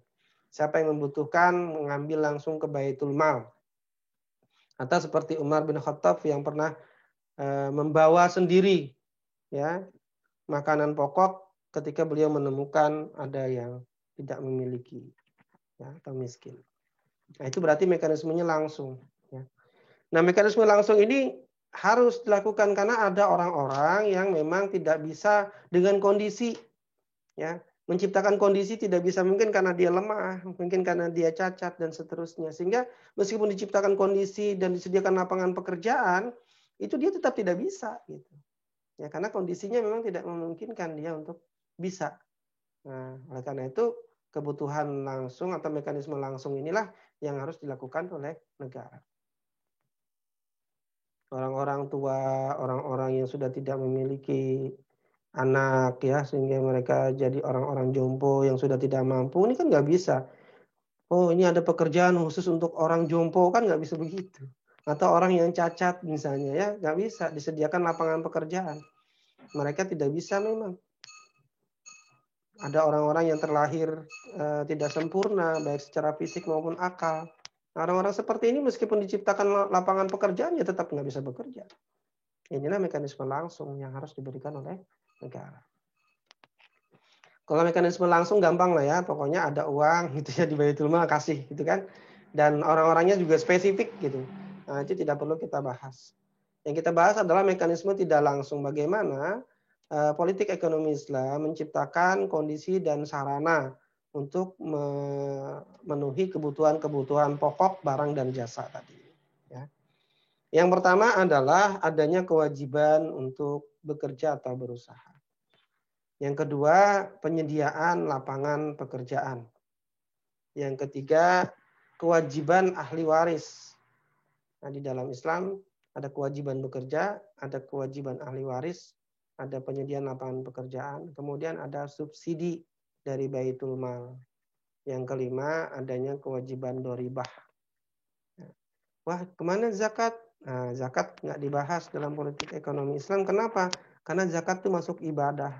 Siapa yang membutuhkan mengambil langsung ke Baitul Mal. Atau seperti Umar bin Khattab yang pernah membawa sendiri, ya, makanan pokok ketika beliau menemukan ada yang tidak memiliki, ya, atau miskin. Nah, itu berarti mekanismenya langsung. Ya. Nah, mekanisme langsung ini harus dilakukan karena ada orang-orang yang memang tidak bisa dengan kondisi, ya, menciptakan kondisi tidak bisa, mungkin karena dia lemah, mungkin karena dia cacat dan seterusnya. Sehingga meskipun diciptakan kondisi dan disediakan lapangan pekerjaan, itu dia tetap tidak bisa, gitu. Ya, karena kondisinya memang tidak memungkinkan dia untuk bisa. Nah, oleh karena itu kebutuhan langsung atau mekanisme langsung inilah yang harus dilakukan oleh negara. orang-orang tua, orang-orang yang sudah tidak memiliki anak ya, sehingga mereka jadi orang-orang jompo yang sudah tidak mampu. Ini kan nggak bisa. Oh, ini ada pekerjaan khusus untuk orang jompo, kan nggak bisa begitu. Atau orang yang cacat misalnya ya, nggak bisa disediakan lapangan pekerjaan. Mereka tidak bisa memang. Ada orang-orang yang terlahir tidak sempurna, baik secara fisik maupun akal. Nah, orang-orang seperti ini meskipun diciptakan lapangan pekerjaan, ya tetap nggak bisa bekerja. Inilah mekanisme langsung yang harus diberikan oleh negara. Kalau mekanisme langsung gampang lah ya, pokoknya ada uang gitu ya di Baitul Mal kasih gitu kan. Dan orang-orangnya juga spesifik gitu. Nah, itu tidak perlu kita bahas. Yang kita bahas adalah mekanisme tidak langsung, bagaimana politik ekonomi Islam menciptakan kondisi dan sarana untuk memenuhi kebutuhan-kebutuhan pokok barang dan jasa tadi. Ya. Yang pertama adalah adanya kewajiban untuk bekerja atau berusaha. Yang kedua, penyediaan lapangan pekerjaan. Yang ketiga, kewajiban ahli waris. Nah, di dalam Islam ada kewajiban bekerja, ada kewajiban ahli waris, ada penyediaan lapangan pekerjaan, kemudian ada subsidi dari Baitul Mal. Yang kelima, adanya kewajiban doribah. Wah, kemana zakat? Nah, zakat nggak dibahas dalam politik ekonomi Islam. Kenapa? Karena zakat itu masuk ibadah.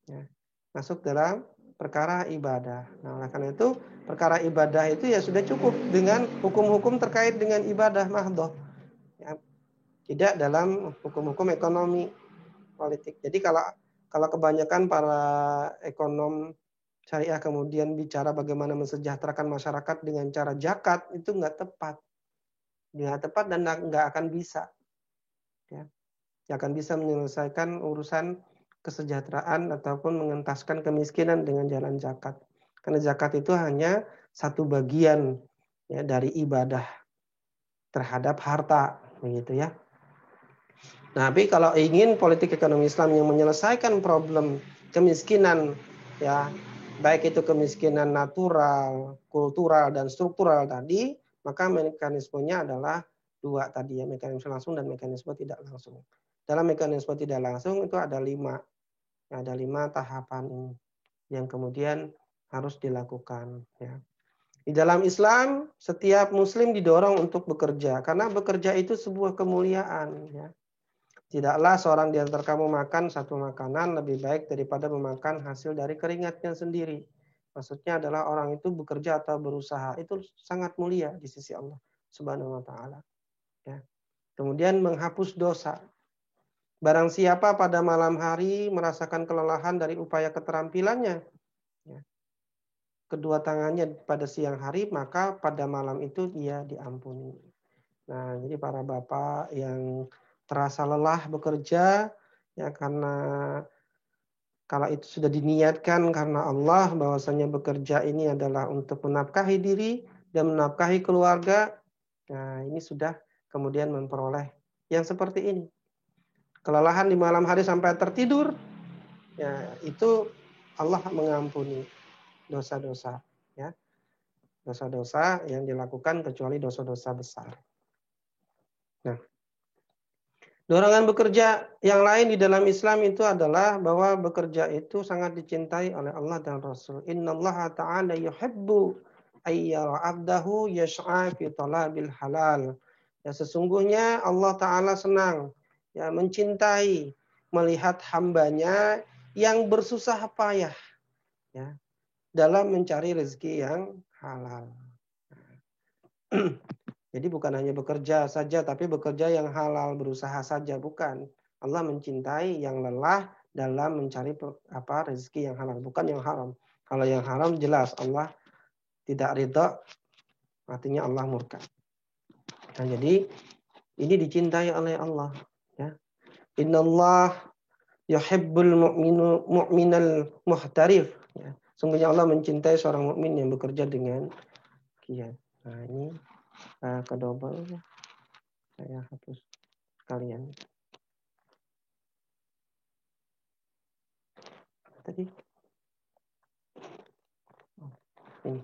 Ya, masuk dalam perkara ibadah. Nah, oleh karena itu, perkara ibadah itu ya sudah cukup dengan hukum-hukum terkait dengan ibadah mahdoh. Ya, tidak dalam hukum-hukum ekonomi politik. Jadi kalau kebanyakan para ekonom syariah kemudian bicara bagaimana mensejahterakan masyarakat dengan cara zakat, itu nggak tepat dan nggak akan bisa. Ya, nggak akan bisa menyelesaikan urusan kesejahteraan ataupun mengentaskan kemiskinan dengan jalan zakat. Karena zakat itu hanya satu bagian ya dari ibadah terhadap harta, begitu ya. Tapi kalau ingin politik ekonomi Islam yang menyelesaikan problem kemiskinan ya, baik itu kemiskinan natural, kultural dan struktural tadi, maka mekanismenya adalah dua tadi ya, mekanisme langsung dan mekanisme tidak langsung. Dalam mekanisme tidak langsung itu ada 5. Ada 5 tahapan ini yang kemudian harus dilakukan ya. Di dalam Islam setiap muslim didorong untuk bekerja karena bekerja itu sebuah kemuliaan ya. Tidaklah seorang di antara kamu makan satu makanan lebih baik daripada memakan hasil dari keringatnya sendiri. Maksudnya adalah orang itu bekerja atau berusaha itu sangat mulia di sisi Allah Subhanahu wa taala. Ya. Kemudian menghapus dosa. Barang siapa pada malam hari merasakan kelelahan dari upaya keterampilannya, ya, kedua tangannya pada siang hari, maka pada malam itu dia diampuni. Nah, jadi para bapak yang terasa lelah bekerja, ya karena kalau itu sudah diniatkan karena Allah bahwasanya bekerja ini adalah untuk menafkahi diri dan menafkahi keluarga, nah ini sudah kemudian memperoleh yang seperti ini. Kelelahan di malam hari sampai tertidur, ya itu Allah mengampuni dosa-dosa, ya dosa-dosa yang dilakukan kecuali dosa-dosa besar. Nah, dorongan bekerja yang lain di dalam Islam itu adalah bahwa bekerja itu sangat dicintai oleh Allah dan Rasul. Innallaha ta'ala yuhibbu ayyara 'abdahu yas'a fi talabil halal. Ya sesungguhnya Allah Ta'ala senang ya mencintai melihat hambanya yang bersusah payah ya dalam mencari rezeki yang halal. Jadi bukan hanya bekerja saja, tapi bekerja yang halal, berusaha saja, bukan. Allah mencintai yang lelah dalam mencari rezeki yang halal, bukan yang haram. Kalau yang haram jelas Allah tidak ridha, artinya Allah murka. Nah, jadi ini dicintai oleh Allah. Ya. Innallah yuhibbul mu'minal muhtarif. Ya. Sungguhnya Allah mencintai seorang mukmin yang bekerja dengan giat. Nah, ini kedobel saya hapus kalian. Tadi ini.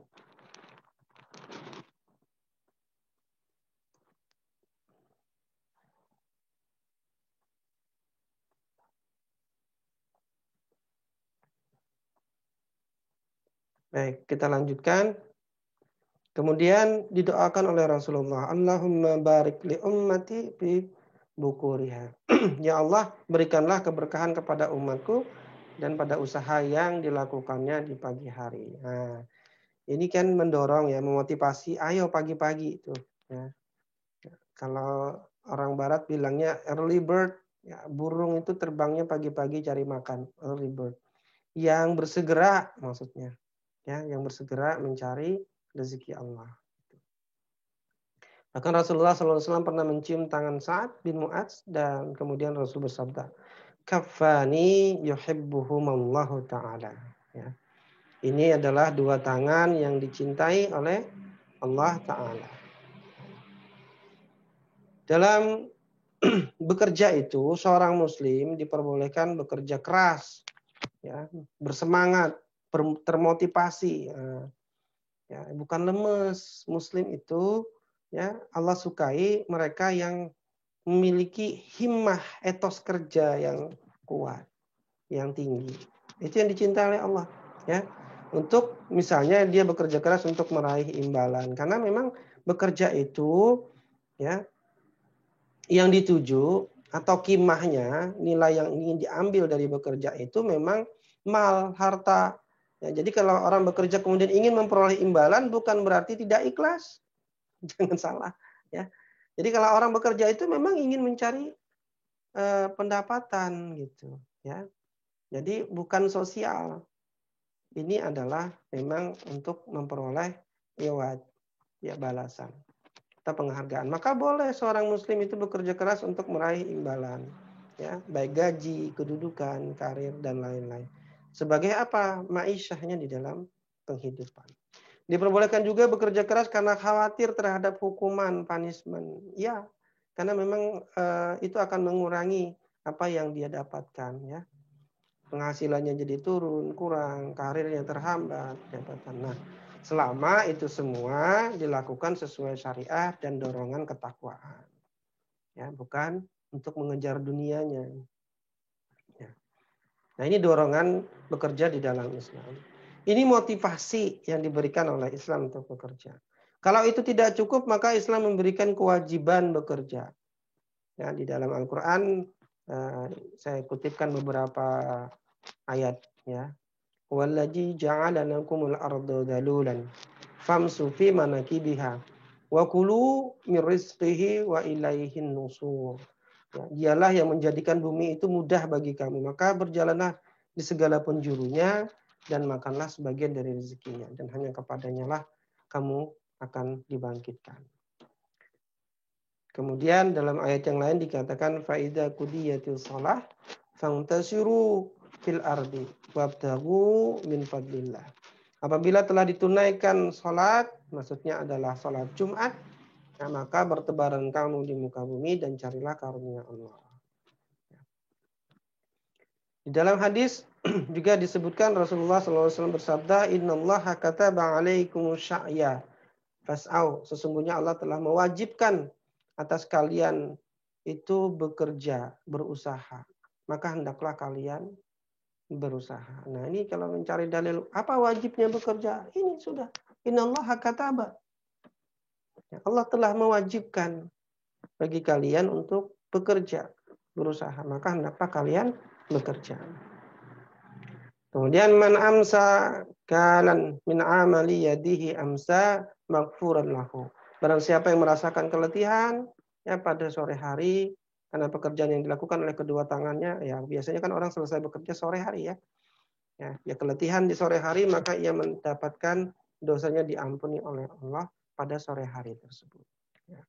Baik, kita lanjutkan. Kemudian didoakan oleh Rasulullah, Allahumma barik li ummati fi bukuriha. Ya Allah, berikanlah keberkahan kepada umatku dan pada usaha yang dilakukannya di pagi hari. Nah, ini kan mendorong ya, memotivasi, ayo pagi-pagi itu. Ya. Kalau orang barat bilangnya early bird, ya, burung itu terbangnya pagi-pagi cari makan, early bird. Yang bersegera maksudnya, ya, yang bersegera mencari rezeki Allah. Bahkan Rasulullah SAW pernah mencium tangan Sa'ad bin Mu'adz dan kemudian Rasul bersabda, "Kaffani yuhibbuhumallahu ta'ala." Ya. Ini adalah dua tangan yang dicintai oleh Allah Ta'ala. Dalam bekerja itu, seorang muslim diperbolehkan bekerja keras, ya, bersemangat, termotivasi, ya, bukan lemes. Muslim itu, ya, Allah sukai mereka yang memiliki himmah, etos kerja yang kuat, yang tinggi. Itu yang dicintai oleh Allah, ya. Untuk misalnya dia bekerja keras untuk meraih imbalan, karena memang bekerja itu, ya, yang dituju atau kimahnya, nilai yang ingin diambil dari bekerja itu memang mal, harta. Ya, jadi kalau orang bekerja kemudian ingin memperoleh imbalan bukan berarti tidak ikhlas. Jangan salah, ya. Jadi kalau orang bekerja itu memang ingin mencari pendapatan gitu, ya. Jadi bukan sosial. Ini adalah memang untuk memperoleh iwad, ya, balasan atau penghargaan. Maka boleh seorang muslim itu bekerja keras untuk meraih imbalan, ya, baik gaji, kedudukan, karir dan lain-lain. Sebagai apa? Ma'isyahnya di dalam penghidupan. Diperbolehkan juga bekerja keras karena khawatir terhadap hukuman, punishment. Ya, karena memang itu akan mengurangi apa yang dia dapatkan, ya. Penghasilannya jadi turun, kurang, karirnya terhambat, jabatan. Nah, selama itu semua dilakukan sesuai syariah dan dorongan ketakwaan, ya, bukan untuk mengejar dunianya. Ya. Nah, ini dorongan bekerja di dalam Islam. Ini motivasi yang diberikan oleh Islam untuk bekerja. Kalau itu tidak cukup, maka Islam memberikan kewajiban bekerja. Ya, di dalam Al-Quran saya kutipkan beberapa ayat, ya. Wallazi ja'ala lakumul arda dalulan famsu fi manakibiha wa kulu min rizqihi wa ilaihin nusur. Ya, dialah yang menjadikan bumi itu mudah bagi kamu, maka berjalanlah di segala penjurunya dan makanlah sebagian dari rezekinya, dan hanya kepadanya lah kamu akan dibangkitkan. Kemudian dalam ayat yang lain dikatakan faida qudiyatis shalah fantasiru fil ardi wabtaghu min fadlillah. Apabila telah ditunaikan salat, maksudnya adalah salat Jumat, nah maka bertebaran kamu di muka bumi dan carilah karunia Allah. Di dalam hadis juga disebutkan Rasulullah SAW bersabda, Innallaha kataba alaikumus sya'ya fas'au. Sesungguhnya Allah telah mewajibkan atas kalian itu bekerja, berusaha. Maka hendaklah kalian berusaha. Nah, ini kalau mencari dalil apa wajibnya bekerja, ini sudah. Innallaha kataba. Allah telah mewajibkan bagi kalian untuk bekerja, berusaha. Maka hendaklah kalian bekerja. Kemudian man amsa kalan min amali yadihi amsa maghfuran lahu. Barang siapa yang merasakan keletihan ya pada sore hari karena pekerjaan yang dilakukan oleh kedua tangannya, ya biasanya kan orang selesai bekerja sore hari, ya. Ya keletihan di sore hari, maka ia mendapatkan dosanya diampuni oleh Allah pada sore hari tersebut. Ya.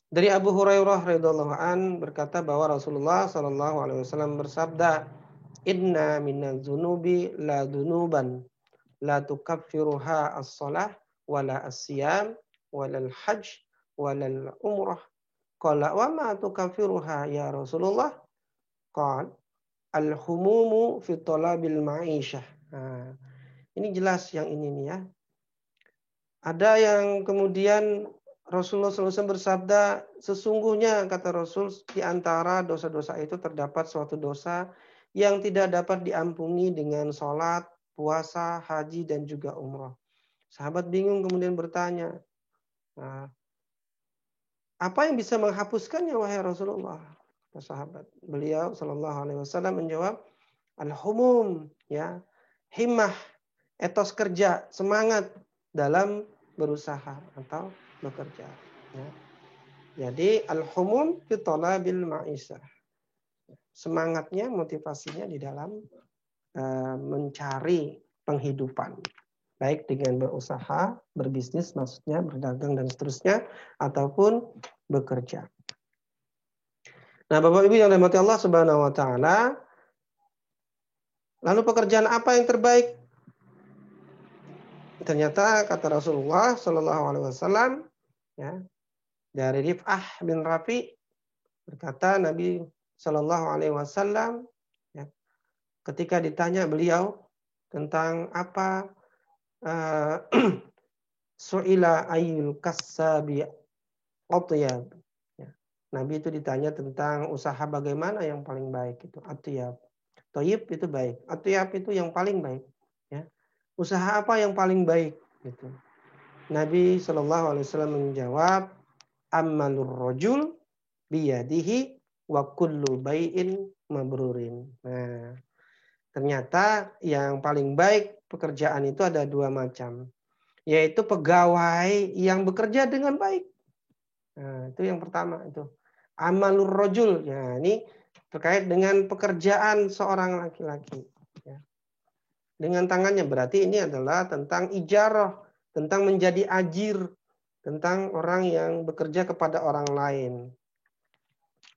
Dari Abu Hurairah radhiyallahu an berkata bahwa Rasulullah sallallahu alaihi wasallam bersabda, "Inna minaz dzunubi la dzunuban la tukaffiruha as-shalah wala as-siyam wala al-hajj wala al-umrah." Qala wa ma tukaffiruha ya Rasulullah? Qala al-humumu fi talabil ma'isyah. Nah, ini jelas yang ini nih, ya. Ada yang kemudian Rasulullah SAW bersabda, sesungguhnya kata Rasul di antara dosa-dosa itu terdapat suatu dosa yang tidak dapat diampuni dengan sholat, puasa, haji, dan juga umrah. Sahabat bingung kemudian bertanya, nah, apa yang bisa menghapuskannya wahai Rasulullah? Sahabat, beliau Shallallahu Alaihi Wasallam menjawab, al-humum, ya, himmah, etos kerja, semangat dalam berusaha atau bekerja. Ya. Jadi al-humum fi talabil ma'isyah. Semangatnya, motivasinya di dalam mencari penghidupan. Baik dengan berusaha, berbisnis, maksudnya berdagang dan seterusnya, ataupun bekerja. Nah, Bapak Ibu yang dirahmati Allah Subhanahu wa taala, lalu pekerjaan apa yang terbaik? Ternyata kata Rasulullah Shallallahu alaihi wasallam, ya, dari Rif'ah bin Rafi, berkata Nabi Shallallahu alaihi wasallam, ya, ketika ditanya beliau tentang apa su'ila ayyul kassabi atyab. Ya. Nabi itu ditanya tentang usaha bagaimana yang paling baik itu atyab. Thayyib itu baik, atyab itu yang paling baik. Ya. Usaha apa yang paling baik? Gitu. Nabi Shallallahu Alaihi Wasallam menjawab, amalur rojul biyadihi wa kullu bai'in mabrurin. Nah, ternyata yang paling baik pekerjaan itu ada dua macam, yaitu pegawai yang bekerja dengan baik. Nah, itu yang pertama itu. Amalur rojul. Ya, ini terkait dengan pekerjaan seorang laki-laki. Ya. Dengan tangannya, berarti ini adalah tentang ijarah, tentang menjadi ajir, tentang orang yang bekerja kepada orang lain.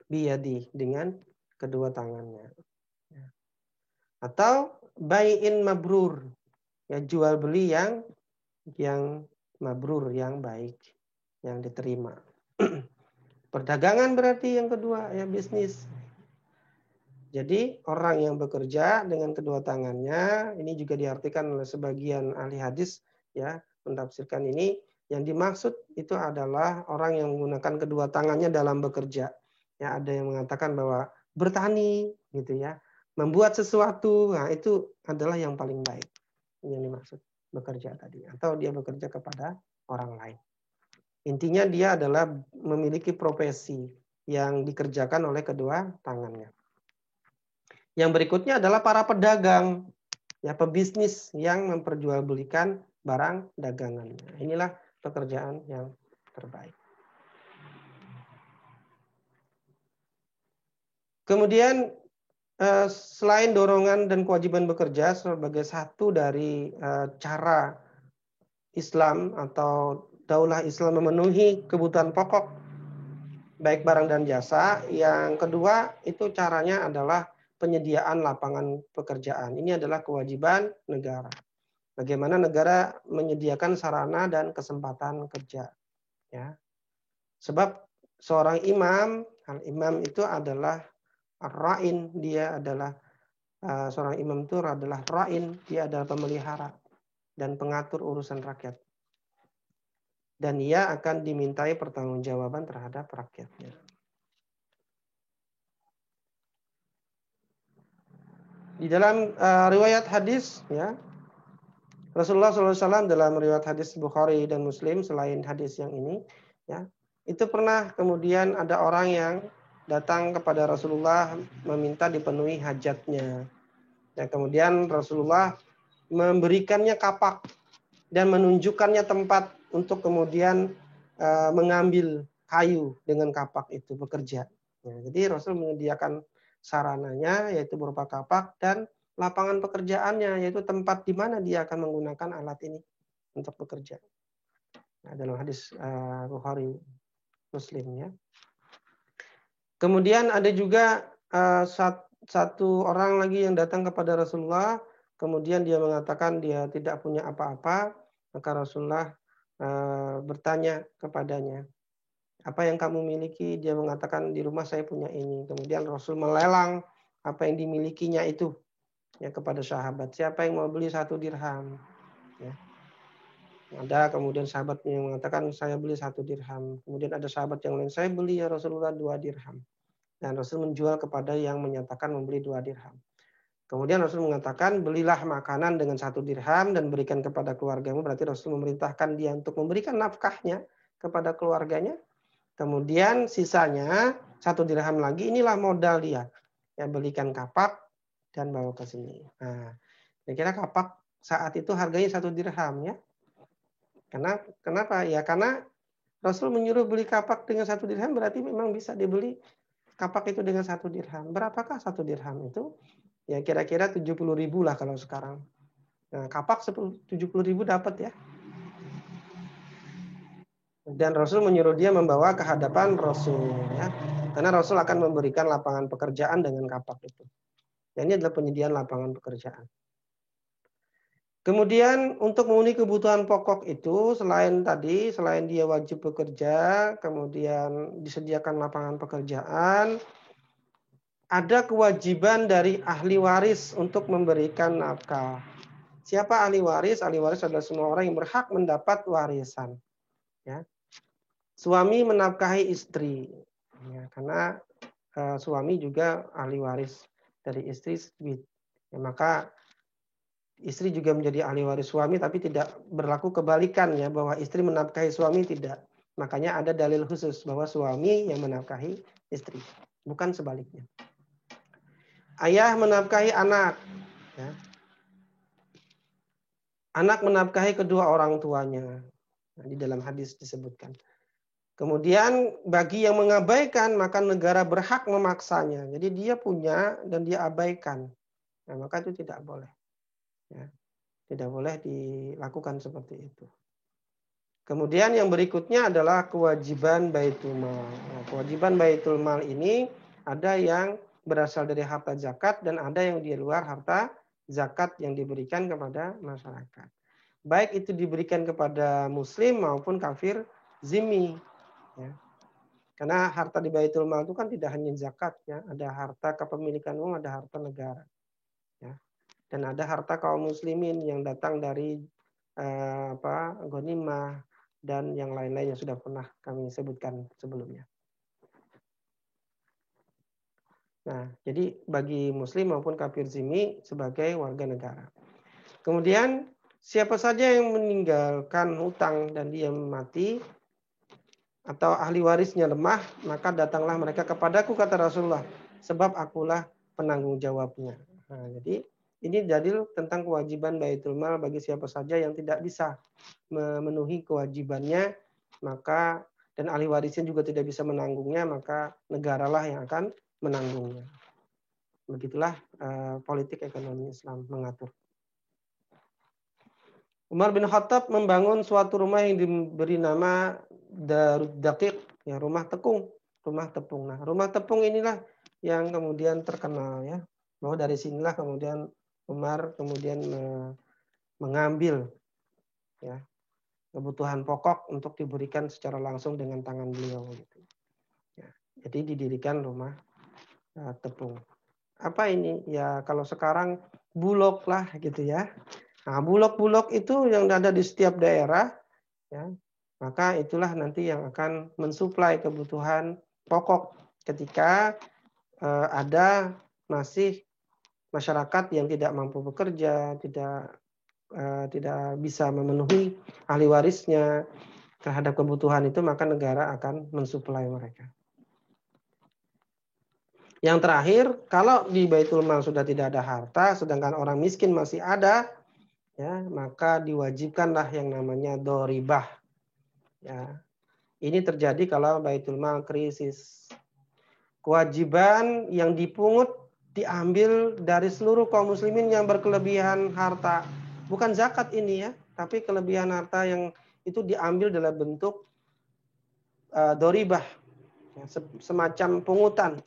Biyadi, dengan kedua tangannya. Ya. Atau bai'in mabrur, ya, jual beli yang mabrur, yang baik, yang diterima. Perdagangan berarti yang kedua, ya, bisnis. Jadi orang yang bekerja dengan kedua tangannya, ini juga diartikan oleh sebagian ahli hadis, ya, mentafsirkan ini, yang dimaksud itu adalah orang yang menggunakan kedua tangannya dalam bekerja. Ya, ada yang mengatakan bahwa bertani, gitu ya, membuat sesuatu, nah itu adalah yang paling baik. Yang dimaksud bekerja tadi, atau dia bekerja kepada orang lain. Intinya dia adalah memiliki profesi yang dikerjakan oleh kedua tangannya. Yang berikutnya adalah para pedagang, ya, pebisnis yang memperjualbelikan barang dagangannya. Inilah pekerjaan yang terbaik. Kemudian selain dorongan dan kewajiban bekerja sebagai satu dari cara Islam atau daulah Islam memenuhi kebutuhan pokok baik barang dan jasa, yang kedua itu caranya adalah penyediaan lapangan pekerjaan. Ini adalah kewajiban negara. Bagaimana negara menyediakan sarana dan kesempatan kerja. Ya. Sebab seorang imam, al-imam itu adalah ra'in, dia adalah seorang imam itu adalah ra'in, dia adalah pemelihara dan pengatur urusan rakyat. Dan ia akan dimintai pertanggungjawaban terhadap rakyatnya. Di dalam riwayat hadis, ya, Rasulullah SAW dalam riwayat hadis Bukhari dan Muslim, selain hadis yang ini, ya, itu pernah kemudian ada orang yang datang kepada Rasulullah meminta dipenuhi hajatnya. Dan kemudian Rasulullah memberikannya kapak dan menunjukkannya tempat untuk kemudian mengambil kayu dengan kapak itu bekerja. Nah, jadi Rasul menyediakan sarananya, yaitu berupa kapak, dan lapangan pekerjaannya, yaitu tempat di mana dia akan menggunakan alat ini untuk bekerja. Nah, dalam hadis Bukhari Muslim, ya. Kemudian ada juga satu orang lagi yang datang kepada Rasulullah, kemudian dia mengatakan dia tidak punya apa-apa, maka Rasulullah bertanya kepadanya, apa yang kamu miliki? Dia mengatakan di rumah saya punya ini. Kemudian Rasul melelang apa yang dimilikinya itu, ya, kepada sahabat. Siapa yang mau beli 1 dirham? Ya. Ada kemudian sahabatnya yang mengatakan saya beli 1 dirham. Kemudian ada sahabat yang lain, saya beli ya Rasulullah 2 dirham. Dan Rasul menjual kepada yang menyatakan membeli 2 dirham. Kemudian Rasul mengatakan, belilah makanan dengan 1 dirham dan berikan kepada keluargamu. Berarti Rasul memerintahkan dia untuk memberikan nafkahnya kepada keluarganya. Kemudian sisanya 1 dirham lagi, inilah modal dia. Ya, belikan kapak dan bawa ke sini. Nah, kira-kira kapak saat itu harganya 1 dirham ya. Kenapa? Ya karena Rasul menyuruh beli kapak dengan 1 dirham, berarti memang bisa dibeli kapak itu dengan 1 dirham. Berapakah 1 dirham itu? Ya kira-kira 70.000 lah kalau sekarang. Nah, kapak 70.000 dapat ya. Dan Rasul menyuruh dia membawa ke hadapan Rasul ya. Karena Rasul akan memberikan lapangan pekerjaan dengan kapak itu. Dan ini adalah penyediaan lapangan pekerjaan. Kemudian untuk memenuhi kebutuhan pokok itu selain dia wajib bekerja, kemudian disediakan lapangan pekerjaan, ada kewajiban dari ahli waris untuk memberikan nafkah. Siapa ahli waris? Ahli waris adalah semua orang yang berhak mendapat warisan. Ya. Suami menafkahi istri, ya, karena suami juga ahli waris dari istri. Ya, maka istri juga menjadi ahli waris suami, tapi tidak berlaku kebalikan ya, bahwa istri menafkahi suami, tidak. Makanya ada dalil khusus bahwa suami yang menafkahi istri, bukan sebaliknya. Ayah menafkahi anak, ya. Anak menafkahi kedua orang tuanya. Nah, di dalam hadis disebutkan. Kemudian bagi yang mengabaikan, maka negara berhak memaksanya. Jadi dia punya dan dia abaikan. Nah, maka itu tidak boleh. Ya. Tidak boleh dilakukan seperti itu. Kemudian yang berikutnya adalah kewajiban baitul mal. Nah, kewajiban baitul mal ini ada yang berasal dari harta zakat dan ada yang di luar harta zakat yang diberikan kepada masyarakat. Baik itu diberikan kepada muslim maupun kafir zimmi. Ya. Karena harta di baitul mal itu kan tidak hanya zakat, ya, ada harta kepemilikan umum, ada harta negara. Ya. Dan ada harta kaum muslimin yang datang dari ghanimah dan yang lain-lain yang sudah pernah kami sebutkan sebelumnya. Nah, jadi bagi muslim maupun kafir zimmi sebagai warga negara. Kemudian siapa saja yang meninggalkan hutang dan dia mati atau ahli warisnya lemah, maka datanglah mereka kepadaku, kata Rasulullah, sebab akulah penanggung jawabnya. Nah, jadi ini dalil tentang kewajiban baitul mal bagi siapa saja yang tidak bisa memenuhi kewajibannya, maka dan ahli warisnya juga tidak bisa menanggungnya, maka negaralah yang akan menanggungnya. Begitulah politik ekonomi Islam mengatur. Umar bin Khattab membangun suatu rumah yang diberi nama Darud Daqiq, ya, rumah tepung. Nah, rumah tepung inilah yang kemudian terkenal ya. Bahwa dari sinilah kemudian Umar kemudian mengambil ya kebutuhan pokok untuk diberikan secara langsung dengan tangan beliau gitu. Ya, jadi didirikan rumah tepung. Apa ini? Ya kalau sekarang bulog lah gitu ya. Nah, bulog-bulog itu yang ada di setiap daerah, ya, maka itulah nanti yang akan mensuplai kebutuhan pokok ketika ada masih masyarakat yang tidak mampu bekerja, tidak bisa memenuhi ahli warisnya terhadap kebutuhan itu, maka negara akan mensuplai mereka. Yang terakhir, kalau di Baitul Mal sudah tidak ada harta, sedangkan orang miskin masih ada, ya, maka diwajibkanlah yang namanya doribah. Ya, ini terjadi kalau Baitul Mal krisis. Kewajiban yang dipungut diambil dari seluruh kaum muslimin yang berkelebihan harta. Bukan zakat ini ya, tapi kelebihan harta yang itu diambil dalam bentuk doribah, ya, semacam pungutan.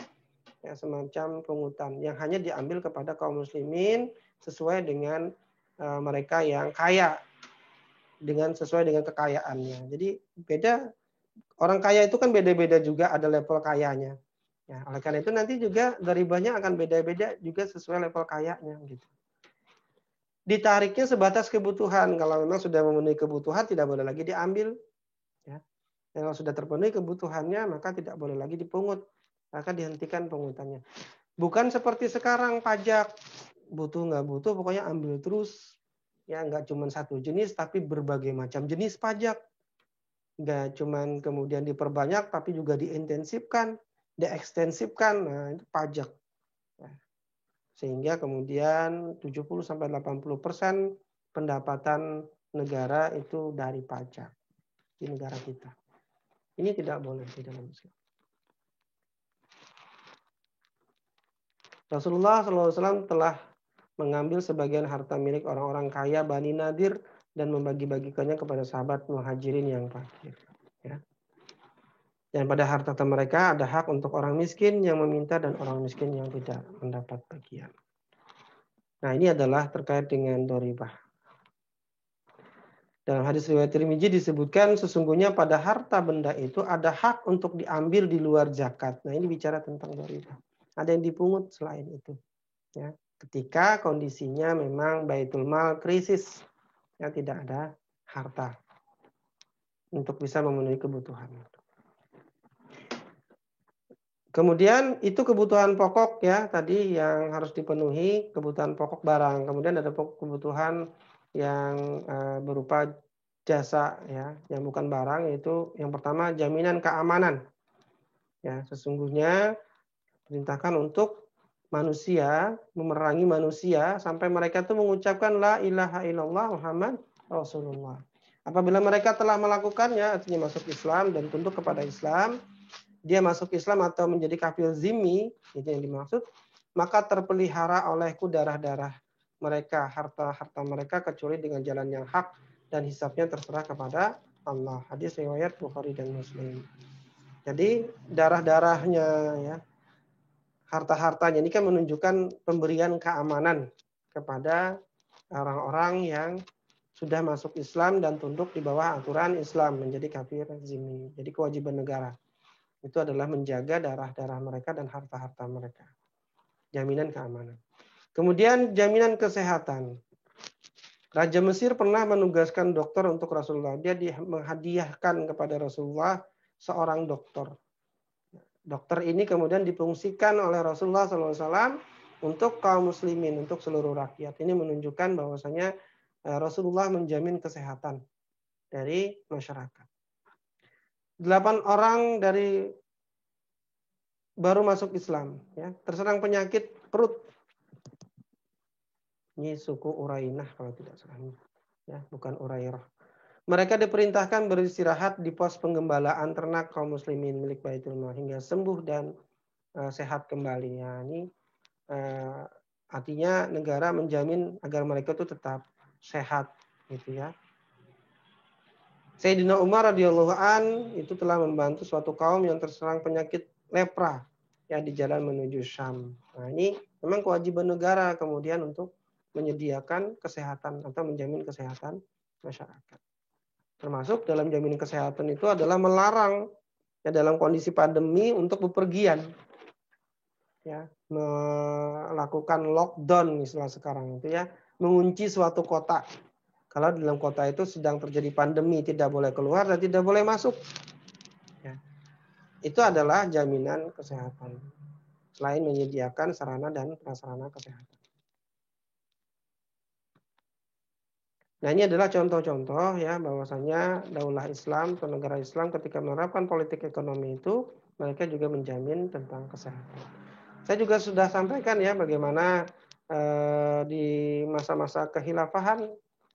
Ya, semacam pungutan yang hanya diambil kepada kaum muslimin sesuai dengan mereka yang kaya, sesuai dengan kekayaannya. Jadi beda, orang kaya itu kan beda-beda juga, ada level kayanya. Ya, oleh karena itu nanti juga doribahnya akan beda-beda juga sesuai level kayanya gitu. Ditariknya sebatas kebutuhan. Kalau memang sudah memenuhi kebutuhan tidak boleh lagi diambil. Ya. Kalau sudah terpenuhi kebutuhannya maka tidak boleh lagi dipungut. Maka dihentikan pungutannya. Bukan seperti sekarang pajak. butuh nggak butuh, pokoknya ambil terus. Ya, nggak cuma satu jenis, tapi berbagai macam jenis pajak. Nggak cuma kemudian diperbanyak, tapi juga diintensifkan, diekstensifkan. Nah, itu pajak. Ya. Sehingga kemudian 70-80% pendapatan negara itu dari pajak di negara kita. Ini tidak boleh di dalam Islam. Rasulullah SAW telah mengambil sebagian harta milik orang-orang kaya Bani Nadir dan membagi-bagikannya kepada sahabat muhajirin yang fakir. Ya. Dan pada harta mereka ada hak untuk orang miskin yang meminta dan orang miskin yang tidak mendapat bagian. Nah, ini adalah terkait dengan doribah. Dalam hadis riwayat Tirmidzi disebutkan sesungguhnya pada harta benda itu ada hak untuk diambil di luar zakat. Nah, ini bicara tentang doribah. Ada yang dipungut selain itu. Ya, ketika kondisinya memang baitul mal krisis, ya tidak ada harta untuk bisa memenuhi kebutuhan. Kemudian itu kebutuhan pokok ya tadi yang harus dipenuhi, kebutuhan pokok barang. Kemudian ada kebutuhan yang berupa jasa ya, yang bukan barang, yaitu yang pertama jaminan keamanan. Ya, sesungguhnya perintahkan untuk manusia, memerangi manusia sampai mereka itu mengucapkan la ilaha illallah Muhammad Rasulullah. Apabila mereka telah melakukannya, artinya masuk Islam dan tunduk kepada Islam, dia masuk Islam atau menjadi kafir zimmi, itu yang dimaksud, maka terpelihara olehku darah-darah mereka, harta-harta mereka kecuali dengan jalan yang hak dan hisabnya terserah kepada Allah. Hadis riwayat Bukhari dan Muslim. Jadi darah-darahnya ya, harta-hartanya ini kan menunjukkan pemberian keamanan kepada orang-orang yang sudah masuk Islam dan tunduk di bawah aturan Islam menjadi kafir zimmi. Jadi kewajiban negara itu adalah menjaga darah-darah mereka dan harta-harta mereka. Jaminan keamanan. Kemudian jaminan kesehatan. Raja Mesir pernah menugaskan dokter untuk Rasulullah. Dia menghadiahkan kepada Rasulullah seorang dokter. Dokter ini kemudian difungsikan oleh Rasulullah SAW untuk kaum muslimin, untuk seluruh rakyat. Ini menunjukkan bahwasanya Rasulullah menjamin kesehatan dari masyarakat. 8 orang dari baru masuk Islam, ya, terserang penyakit perut. Ini suku Urainah kalau tidak salah, ya, bukan Urairah. Mereka diperintahkan beristirahat di pos penggembalaan ternak kaum muslimin milik Baitul Mal hingga sembuh dan sehat kembali. Ya, ini artinya negara menjamin agar mereka itu tetap sehat, gitu ya. Sayyidina Umar radhiyallahu an itu telah membantu suatu kaum yang terserang penyakit lepra ya di jalan menuju Syam. Nah, ini memang kewajiban negara kemudian untuk menyediakan kesehatan atau menjamin kesehatan masyarakat. Termasuk dalam jaminan kesehatan itu adalah melarang ya dalam kondisi pandemi untuk bepergian. Ya, melakukan lockdown istilah sekarang itu ya, mengunci suatu kota. Kalau dalam kota itu sedang terjadi pandemi, tidak boleh keluar dan tidak boleh masuk. Ya. Itu adalah jaminan kesehatan. Selain menyediakan sarana dan prasarana kesehatan. Nah, ini adalah contoh-contoh ya bahwasanya daulah Islam atau negara Islam ketika menerapkan politik ekonomi itu mereka juga menjamin tentang kesehatan. Saya juga sudah sampaikan ya bagaimana di masa-masa kehilafahan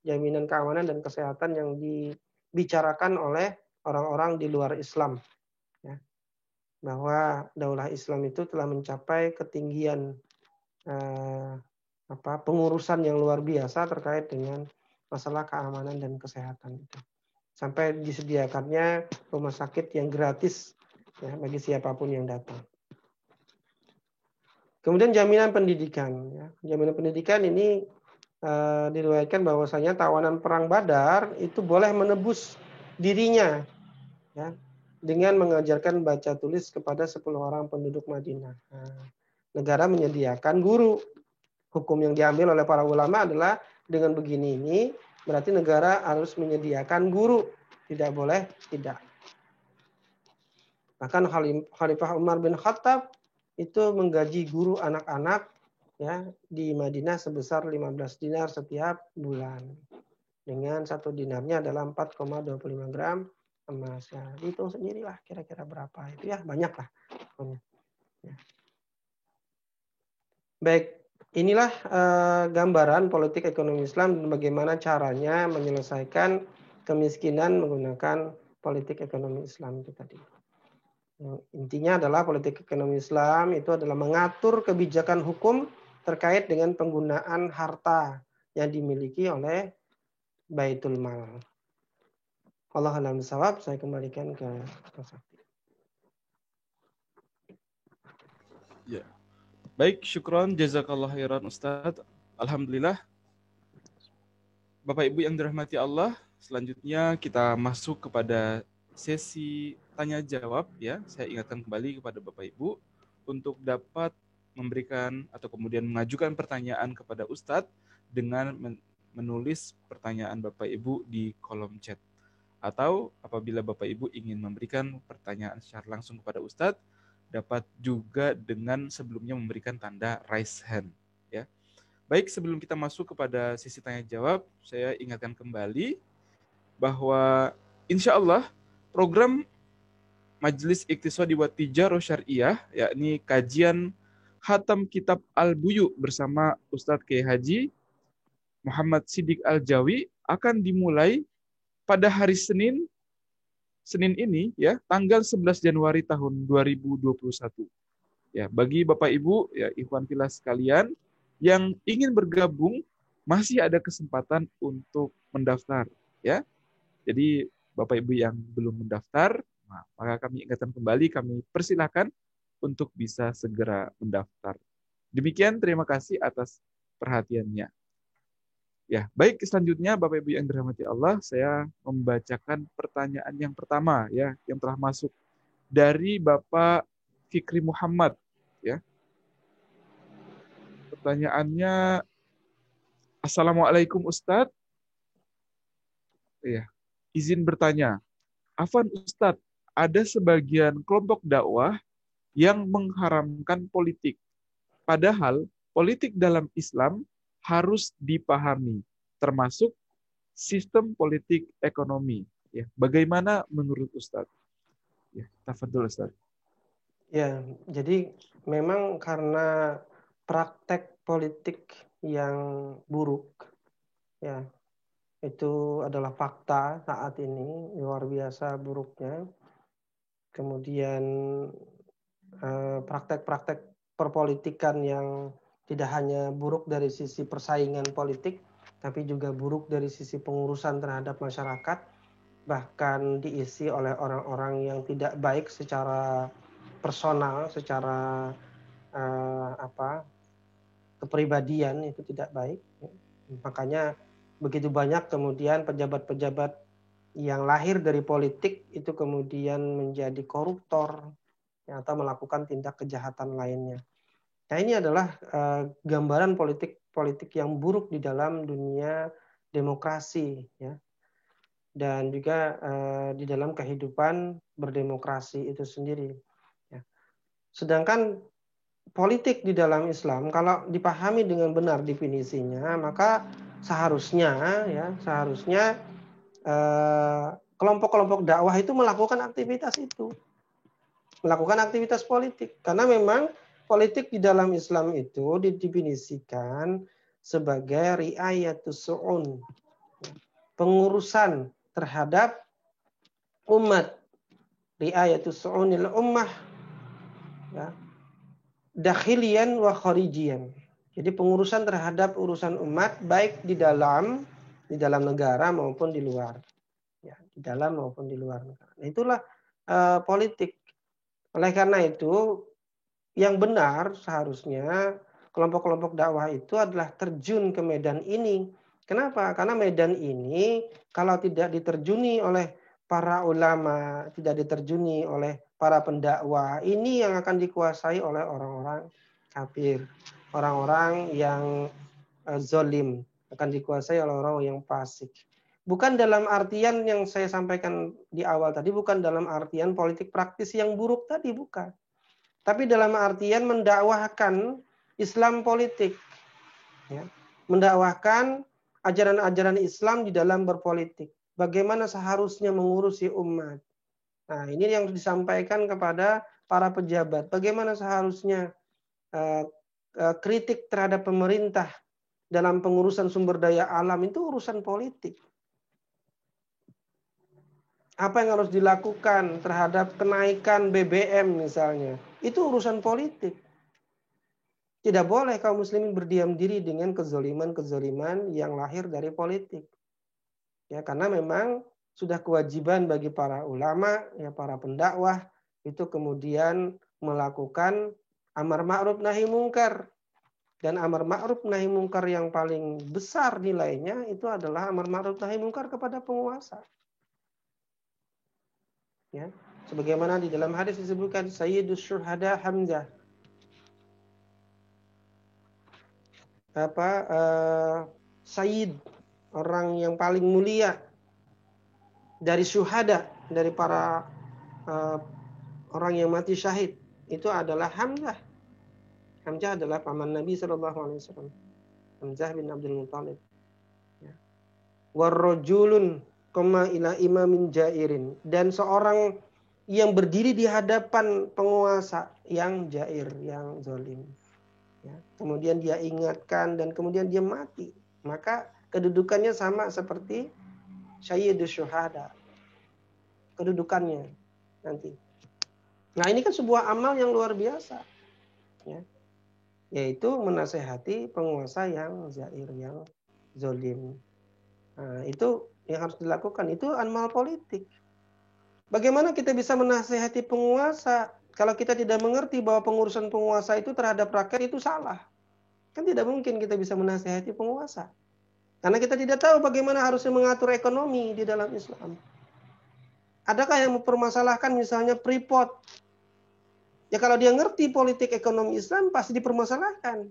jaminan keamanan dan kesehatan yang dibicarakan oleh orang-orang di luar Islam, ya. Bahwa daulah Islam itu telah mencapai ketinggian pengurusan yang luar biasa terkait dengan masalah keamanan dan kesehatan itu. Sampai disediakannya rumah sakit yang gratis ya, bagi siapapun yang datang. Kemudian jaminan pendidikan. Ya. Jaminan pendidikan ini diriwayatkan bahwasanya tawanan perang Badar itu boleh menebus dirinya ya, dengan mengajarkan baca tulis kepada 10 orang penduduk Madinah. Nah, negara menyediakan guru. Hukum yang diambil oleh para ulama adalah dengan begini ini berarti negara harus menyediakan guru. Tidak boleh tidak. Bahkan Khalifah Umar bin Khattab itu menggaji guru anak-anak ya di Madinah sebesar 15 dinar setiap bulan. Dengan satu dinarnya adalah 4,25 gram emas. Ya, dihitung sendirilah kira-kira berapa itu ya, banyak lah. Ya. Baik, inilah gambaran politik ekonomi Islam dan bagaimana caranya menyelesaikan kemiskinan menggunakan politik ekonomi Islam itu tadi. Intinya adalah politik ekonomi Islam itu adalah mengatur kebijakan hukum terkait dengan penggunaan harta yang dimiliki oleh Baitul Mal. Allah a'lam bishawab, saya kembalikan ke Mas Sakti. Ya. Baik, syukron, jazakallah khairan Ustadz. Alhamdulillah. Bapak Ibu yang dirahmati Allah, selanjutnya kita masuk kepada sesi tanya jawab ya. Saya ingatkan kembali kepada Bapak Ibu untuk dapat memberikan atau kemudian mengajukan pertanyaan kepada Ustadz dengan menulis pertanyaan Bapak Ibu di kolom chat. Atau apabila Bapak Ibu ingin memberikan pertanyaan secara langsung kepada Ustadz, dapat juga dengan sebelumnya memberikan tanda raise hand. Ya. Baik, sebelum kita masuk kepada sesi tanya jawab, saya ingatkan kembali bahwa insya Allah program Majelis Iqtisadi wa Tijarah Syariah, yakni kajian Khatam Kitab Al-Buyu bersama Ustadz Kiai Haji Muhammad Siddiq Al-Jawi akan dimulai pada hari Senin ini ya, tanggal 11 Januari tahun 2021. Ya, bagi Bapak Ibu ya ikhwan fillah sekalian yang ingin bergabung masih ada kesempatan untuk mendaftar ya. Jadi Bapak Ibu yang belum mendaftar, maka kami ingatkan kembali, kami persilakan untuk bisa segera mendaftar. Demikian, terima kasih atas perhatiannya. Ya, baik, selanjutnya Bapak Ibu yang dirahmati Allah, saya membacakan pertanyaan yang pertama ya, yang telah masuk dari Bapak Fikri Muhammad ya. Pertanyaannya, Assalamualaikum Ustadz. Ya, izin bertanya, Afwan Ustadz, ada sebagian kelompok dakwah yang mengharamkan politik. Padahal politik dalam Islam harus dipahami, termasuk sistem politik ekonomi. Ya, bagaimana menurut Ustadz? Ya, tafadhol Ustadz. Ya, jadi memang karena praktek politik yang buruk, ya, itu adalah fakta saat ini, luar biasa buruknya. Kemudian praktek-praktek perpolitikan yang tidak hanya buruk dari sisi persaingan politik, tapi juga buruk dari sisi pengurusan terhadap masyarakat, bahkan diisi oleh orang-orang yang tidak baik secara personal, secara kepribadian itu tidak baik. Makanya begitu banyak kemudian pejabat-pejabat yang lahir dari politik itu kemudian menjadi koruptor ya, atau melakukan tindak kejahatan lainnya. Nah, ini adalah gambaran politik yang buruk di dalam dunia demokrasi ya. Dan juga di dalam kehidupan berdemokrasi itu sendiri. Ya. Sedangkan politik di dalam Islam kalau dipahami dengan benar definisinya, maka seharusnya kelompok-kelompok dakwah itu melakukan aktivitas itu, melakukan aktivitas politik, karena memang politik di dalam Islam itu didefinisikan sebagai riayatus su'un, pengurusan terhadap umat, riayatus su'unil ummah ya, dakhilian wa kharijian. Jadi pengurusan terhadap urusan umat baik di dalam negara maupun di luar. Ya, di dalam maupun di luar negara. Nah, itulah politik. Oleh karena itu yang benar seharusnya kelompok-kelompok dakwah itu adalah terjun ke medan ini. Kenapa? Karena medan ini kalau tidak diterjuni oleh para ulama, tidak diterjuni oleh para pendakwah, ini yang akan dikuasai oleh orang-orang kafir, orang-orang yang zolim, akan dikuasai oleh orang yang fasik. Bukan dalam artian yang saya sampaikan di awal tadi, bukan dalam artian politik praktis yang buruk tadi, bukan. Tapi dalam artian mendakwahkan Islam politik. Ya. Mendakwahkan ajaran-ajaran Islam di dalam berpolitik. Bagaimana seharusnya mengurusi umat. Nah, ini yang disampaikan kepada para pejabat. Bagaimana seharusnya kritik terhadap pemerintah dalam pengurusan sumber daya alam itu urusan politik. Apa yang harus dilakukan terhadap kenaikan BBM misalnya, itu urusan politik. Tidak boleh kaum muslimin berdiam diri dengan kezoliman-kezoliman yang lahir dari politik. Ya, karena memang sudah kewajiban bagi para ulama, ya para pendakwah itu kemudian melakukan amar ma'ruf nahi mungkar. Dan amar ma'ruf nahi mungkar yang paling besar nilainya itu adalah amar ma'ruf nahi mungkar kepada penguasa. Ya, sebagaimana di dalam hadis disebutkan Sayyidus Syuhada Hamzah. Sayyid, orang yang paling mulia dari syuhada, dari para orang yang mati syahid, itu adalah Hamzah. Hamzah adalah paman Nabi SAW. Hamzah bin Abdul Muttalib. Warrojulun koma ila imamin jairin, dan seorang yang berdiri di hadapan penguasa yang jair, yang zalim. Ya. Kemudian dia ingatkan dan kemudian dia mati. Maka kedudukannya sama seperti Sayyidus Syuhada. Kedudukannya nanti. Nah, ini kan sebuah amal yang luar biasa. Ya. Yaitu menasehati penguasa yang zair, yang zalim. Nah, itu yang harus dilakukan. Itu amal politik. Bagaimana kita bisa menasehati penguasa kalau kita tidak mengerti bahwa pengurusan penguasa itu terhadap rakyat itu salah? Kan tidak mungkin kita bisa menasehati penguasa. Karena kita tidak tahu bagaimana harusnya mengatur ekonomi di dalam Islam. Adakah yang mempermasalahkan misalnya Freeport? Ya kalau dia ngerti politik ekonomi Islam pasti dipermasalahkan.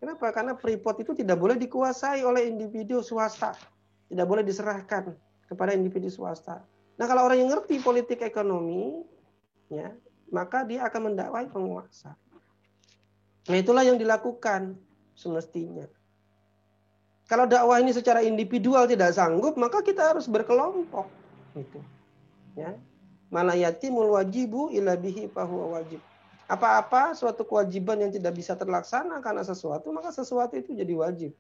Kenapa? Karena Freeport itu tidak boleh dikuasai oleh individu swasta. Tidak boleh diserahkan kepada individu swasta. Nah, kalau orang yang ngerti politik ekonomi, ya, maka dia akan mendakwai penguasa. Nah, itulah yang dilakukan semestinya. Kalau dakwah ini secara individual tidak sanggup, maka kita harus berkelompok. Gitu. Ya. Malayatimul wajibu illa bihi fahuwa wajib. Apa-apa suatu kewajiban yang tidak bisa terlaksana karena sesuatu, maka sesuatu itu jadi wajib.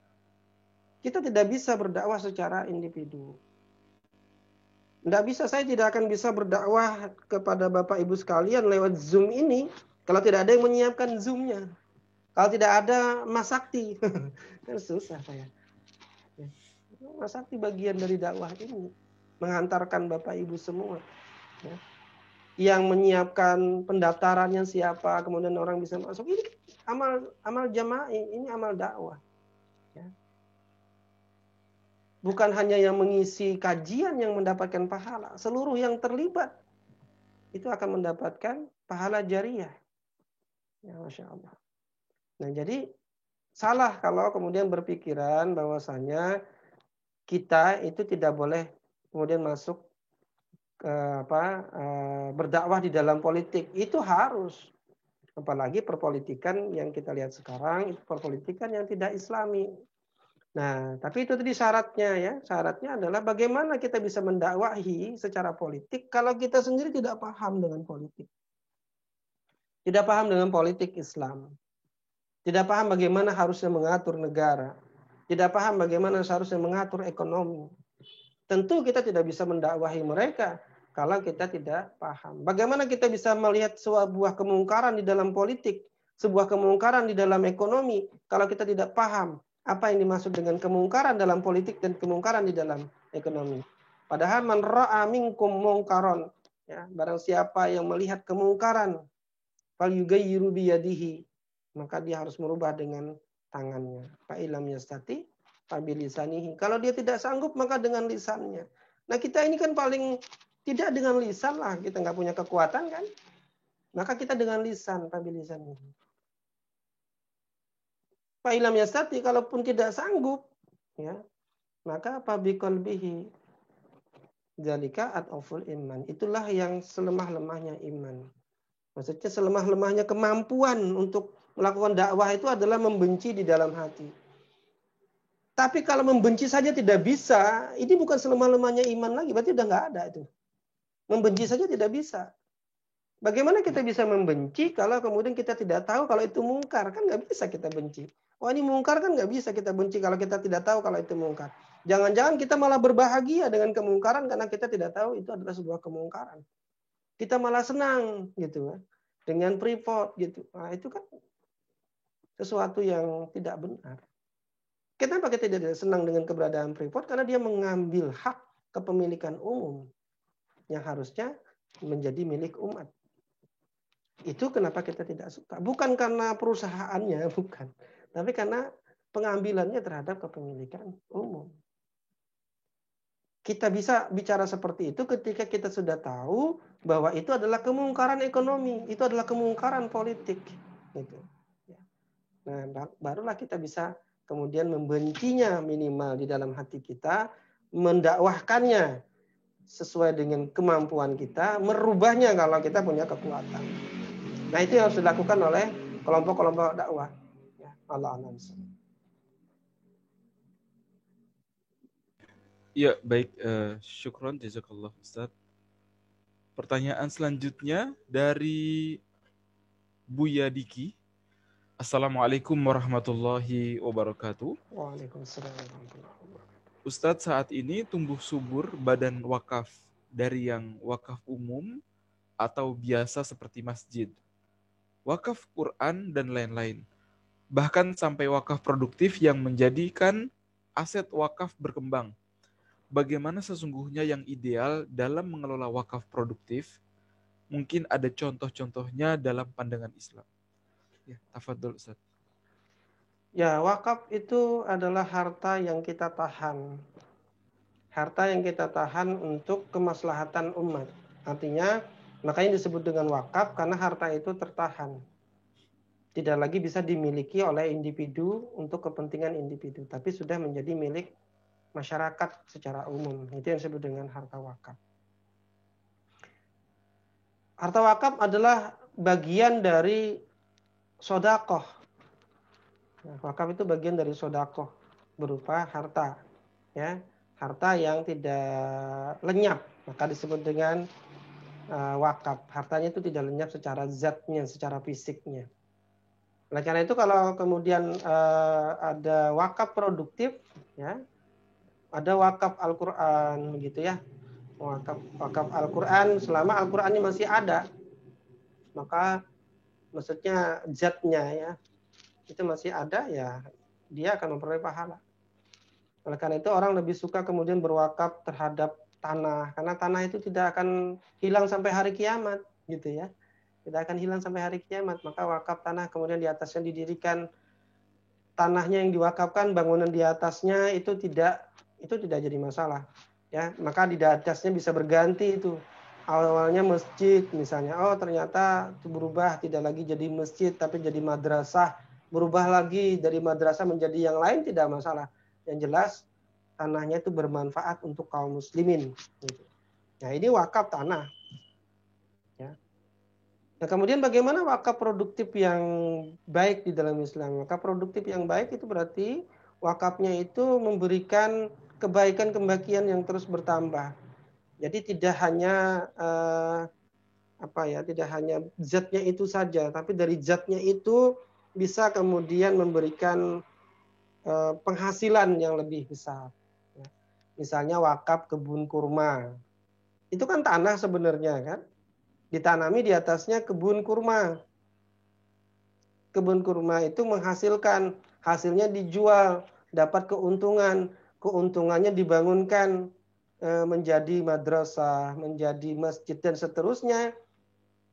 Kita tidak bisa berdakwah secara individu. Tidak bisa, saya tidak akan bisa berdakwah kepada Bapak Ibu sekalian lewat Zoom ini kalau tidak ada yang menyiapkan Zoom-nya. Kalau tidak ada Mas Sakti, kan susah saya. Mas Sakti bagian dari dakwah ini, menghantarkan Bapak Ibu semua. Ya. Yang menyiapkan pendaftarannya siapa, kemudian orang bisa masuk. Ini amal jamaah, ini amal dakwah. Ya. Bukan hanya yang mengisi kajian yang mendapatkan pahala, seluruh yang terlibat itu akan mendapatkan pahala jariah. Ya, Masya Allah. Nah, jadi salah kalau kemudian berpikiran bahwasanya kita itu tidak boleh kemudian masuk berdakwah di dalam politik. Itu harus. Apalagi perpolitikan yang kita lihat sekarang itu perpolitikan yang tidak Islami. Nah, tapi itu tadi syaratnya ya. Syaratnya adalah bagaimana kita bisa mendakwahi secara politik kalau kita sendiri tidak paham dengan politik. Tidak paham dengan politik Islam. Tidak paham bagaimana harusnya mengatur negara. Tidak paham bagaimana seharusnya mengatur ekonomi. Tentu kita tidak bisa mendakwahi mereka kalau kita tidak paham. Bagaimana kita bisa melihat sebuah kemungkaran di dalam politik, sebuah kemungkaran di dalam ekonomi kalau kita tidak paham apa yang dimaksud dengan kemungkaran dalam politik dan kemungkaran di dalam ekonomi. Padahal man ra'a minkum mungkaron, ya, barang siapa yang melihat kemungkaran, falyughayyiru biyadihi, maka dia harus merubah dengan tangannya. Fa ilam yastati fa bilisanihi. Kalau dia tidak sanggup maka dengan lisannya. Nah, kita ini kan paling tidak dengan lisan lah, kita nggak punya kekuatan kan? Maka kita dengan lisan, fa bilisanihi. Fa'ilam yastati, kalaupun tidak sanggup, ya, maka fabiqalbihi zalika at'aful iman. Itulah yang selemah-lemahnya iman. Maksudnya selemah-lemahnya kemampuan untuk Melakukan dakwah itu adalah membenci di dalam hati. Tapi kalau membenci saja tidak bisa, ini bukan selama-lamanya iman lagi, berarti udah nggak ada itu. Membenci saja tidak bisa. Bagaimana kita bisa membenci kalau kemudian kita tidak tahu kalau itu mungkar? Kan nggak bisa kita benci. Wah ini mungkar kan nggak bisa kita benci kalau kita tidak tahu kalau itu mungkar. Jangan-jangan kita malah berbahagia dengan kemungkaran karena kita tidak tahu itu adalah sebuah kemungkaran. Kita malah senang gitu dengan Freeport gitu. Nah itu kan sesuatu yang tidak benar. Kenapa kita tidak senang dengan keberadaan Freeport? Karena dia mengambil hak kepemilikan umum yang harusnya menjadi milik umat. Itu kenapa kita tidak suka. Bukan karena perusahaannya, bukan. Tapi karena pengambilannya terhadap kepemilikan umum. Kita bisa bicara seperti itu ketika kita sudah tahu bahwa itu adalah kemungkaran ekonomi, itu adalah kemungkaran politik. Gitu. Nah, barulah kita bisa kemudian membencinya minimal di dalam hati kita, mendakwahkannya sesuai dengan kemampuan kita, merubahnya kalau kita punya kekuatan. Nah itu yang harus dilakukan oleh kelompok-kelompok dakwah. Ya, Allah alam. Ya, baik. Syukron, jazakallah Ustaz. Pertanyaan selanjutnya dari Buya Diki. Assalamualaikum warahmatullahi wabarakatuh. Waalaikumsalam warahmatullahi wabarakatuh. Ustadz, saat ini tumbuh subur badan wakaf dari yang wakaf umum atau biasa seperti masjid, wakaf Quran, dan lain-lain. Bahkan sampai wakaf produktif yang menjadikan aset wakaf berkembang. Bagaimana sesungguhnya yang ideal dalam mengelola wakaf produktif? Mungkin ada contoh-contohnya dalam pandangan Islam. Ya, tafadhol Ustaz. Ya, wakaf itu adalah harta yang kita tahan. Harta yang kita tahan untuk kemaslahatan umat. Artinya, makanya disebut dengan wakaf karena harta itu tertahan. Tidak lagi bisa dimiliki oleh individu untuk kepentingan individu, tapi sudah menjadi milik masyarakat secara umum. Itu yang disebut dengan harta wakaf. Harta wakaf adalah bagian dari sodakoh. Nah, wakaf itu bagian dari sodakoh berupa harta, ya, harta yang tidak lenyap, maka disebut dengan wakaf. Hartanya itu tidak lenyap secara zatnya, secara fisiknya. Oleh karena itu kalau kemudian ada wakaf produktif, ya, ada wakaf Al-Quran, begitu ya, wakaf Al-Quran selama Al-Qurannya masih ada, maka maksudnya zatnya ya itu masih ada, ya dia akan memperoleh pahala. Oleh karena itu orang lebih suka kemudian berwakaf terhadap tanah, karena tanah itu tidak akan hilang sampai hari kiamat, gitu ya. Tidak akan hilang sampai hari kiamat. Maka wakaf tanah, kemudian di atasnya didirikan tanahnya yang diwakafkan, bangunan di atasnya itu tidak jadi masalah. Ya, maka di atasnya bisa berganti itu. Awalnya masjid misalnya, oh ternyata itu berubah, tidak lagi jadi masjid tapi jadi madrasah. Berubah lagi dari madrasah menjadi yang lain, tidak masalah. Yang jelas tanahnya itu bermanfaat untuk kaum muslimin. Gitu. Nah ini wakaf tanah. Ya. Nah kemudian bagaimana wakaf produktif yang baik di dalam Islam? Wakaf produktif yang baik itu berarti wakafnya itu memberikan kebaikan-kebaikan yang terus bertambah. Jadi tidak hanya tidak hanya zatnya itu saja, tapi dari zatnya itu bisa kemudian memberikan penghasilan yang lebih besar. Ya. Misalnya wakaf kebun kurma, itu kan tanah sebenarnya kan, ditanami di atasnya kebun kurma. Kebun kurma itu menghasilkan, hasilnya dijual, dapat keuntungan, keuntungannya dibangunkan menjadi madrasah, menjadi masjid dan seterusnya.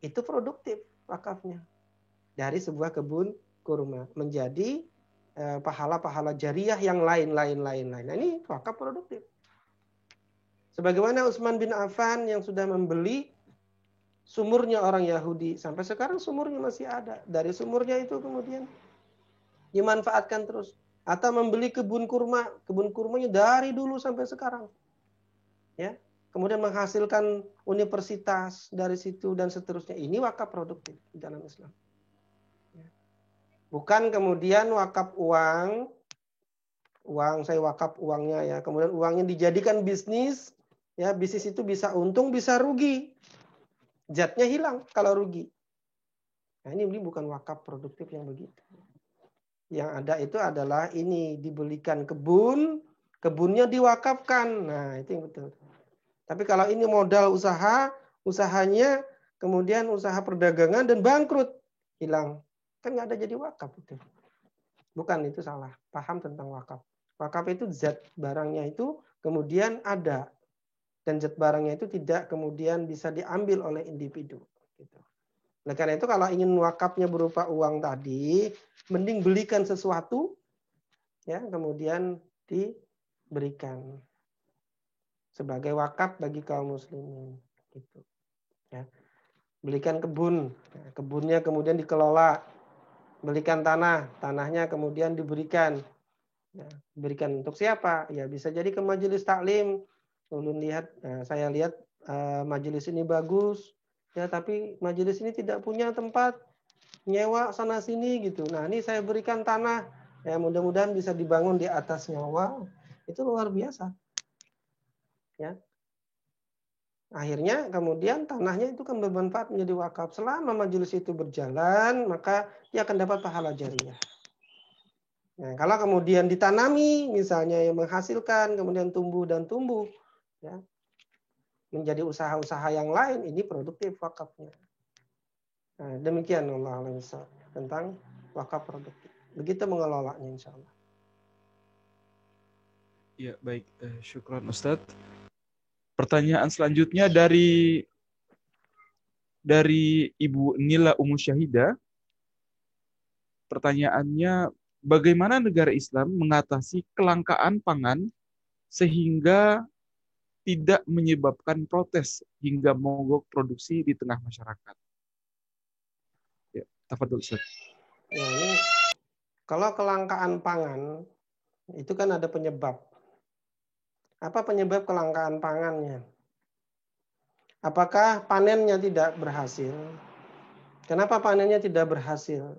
Itu produktif wakafnya dari sebuah kebun kurma menjadi pahala-pahala jariah yang lain. Nah ini wakaf produktif. Sebagaimana Utsman bin Affan yang sudah membeli sumurnya orang Yahudi, sampai sekarang sumurnya masih ada. Dari sumurnya itu kemudian dimanfaatkan terus. Atau membeli kebun kurmanya dari dulu sampai sekarang. Ya, kemudian menghasilkan universitas dari situ dan seterusnya. Ini wakaf produktif di dalam Islam. Bukan kemudian wakaf uang saya wakaf uangnya ya, kemudian uangnya dijadikan bisnis, ya bisnis itu bisa untung bisa rugi, zatnya hilang kalau rugi. Nah ini bukan wakaf produktif yang begitu. Yang ada itu adalah ini dibelikan kebun, kebunnya diwakafkan. Nah itu yang betul. Tapi kalau ini modal usaha, usahanya kemudian usaha perdagangan dan bangkrut, hilang, kan nggak ada jadi wakaf itu. Bukan, itu salah paham tentang wakaf. Wakaf itu zat barangnya itu kemudian ada, dan zat barangnya itu tidak kemudian bisa diambil oleh individu. Gitu. Nah karena itu kalau ingin wakafnya berupa uang tadi, mending belikan sesuatu, ya kemudian diberikan sebagai wakaf bagi kaum muslimin. Gitu. Ya. Belikan kebun, kebunnya kemudian dikelola, belikan tanah, tanahnya kemudian diberikan. Ya, berikan untuk siapa? Ya bisa jadi ke majelis taklim. Ulun lihat, saya lihat majelis ini bagus, ya tapi majelis ini tidak punya tempat, nyewa sana sini gitu. Nah ini saya berikan tanah, ya mudah-mudahan bisa dibangun di atas nyawa. Itu luar biasa. Ya. Akhirnya kemudian tanahnya itu kan bermanfaat menjadi wakaf. Selama majelis itu berjalan, maka dia akan dapat pahala jariah. Nah, kalau kemudian ditanami, misalnya yang menghasilkan, kemudian tumbuh dan tumbuh, ya, menjadi usaha-usaha yang lain, ini produktif wakafnya. Nah, demikian Allah tentang wakaf produktif. Begitu mengelolanya insya Allah. Ya, baik. Syukran Ustadz. Pertanyaan selanjutnya dari Ibu Nila Syahida. Pertanyaannya, bagaimana negara Islam mengatasi kelangkaan pangan sehingga tidak menyebabkan protes hingga mogok produksi di tengah masyarakat? Ya, tafadhol Ustaz. Ya, ini kalau kelangkaan pangan itu kan ada penyebab. Apa penyebab kelangkaan pangannya? Apakah panennya tidak berhasil? Kenapa panennya tidak berhasil?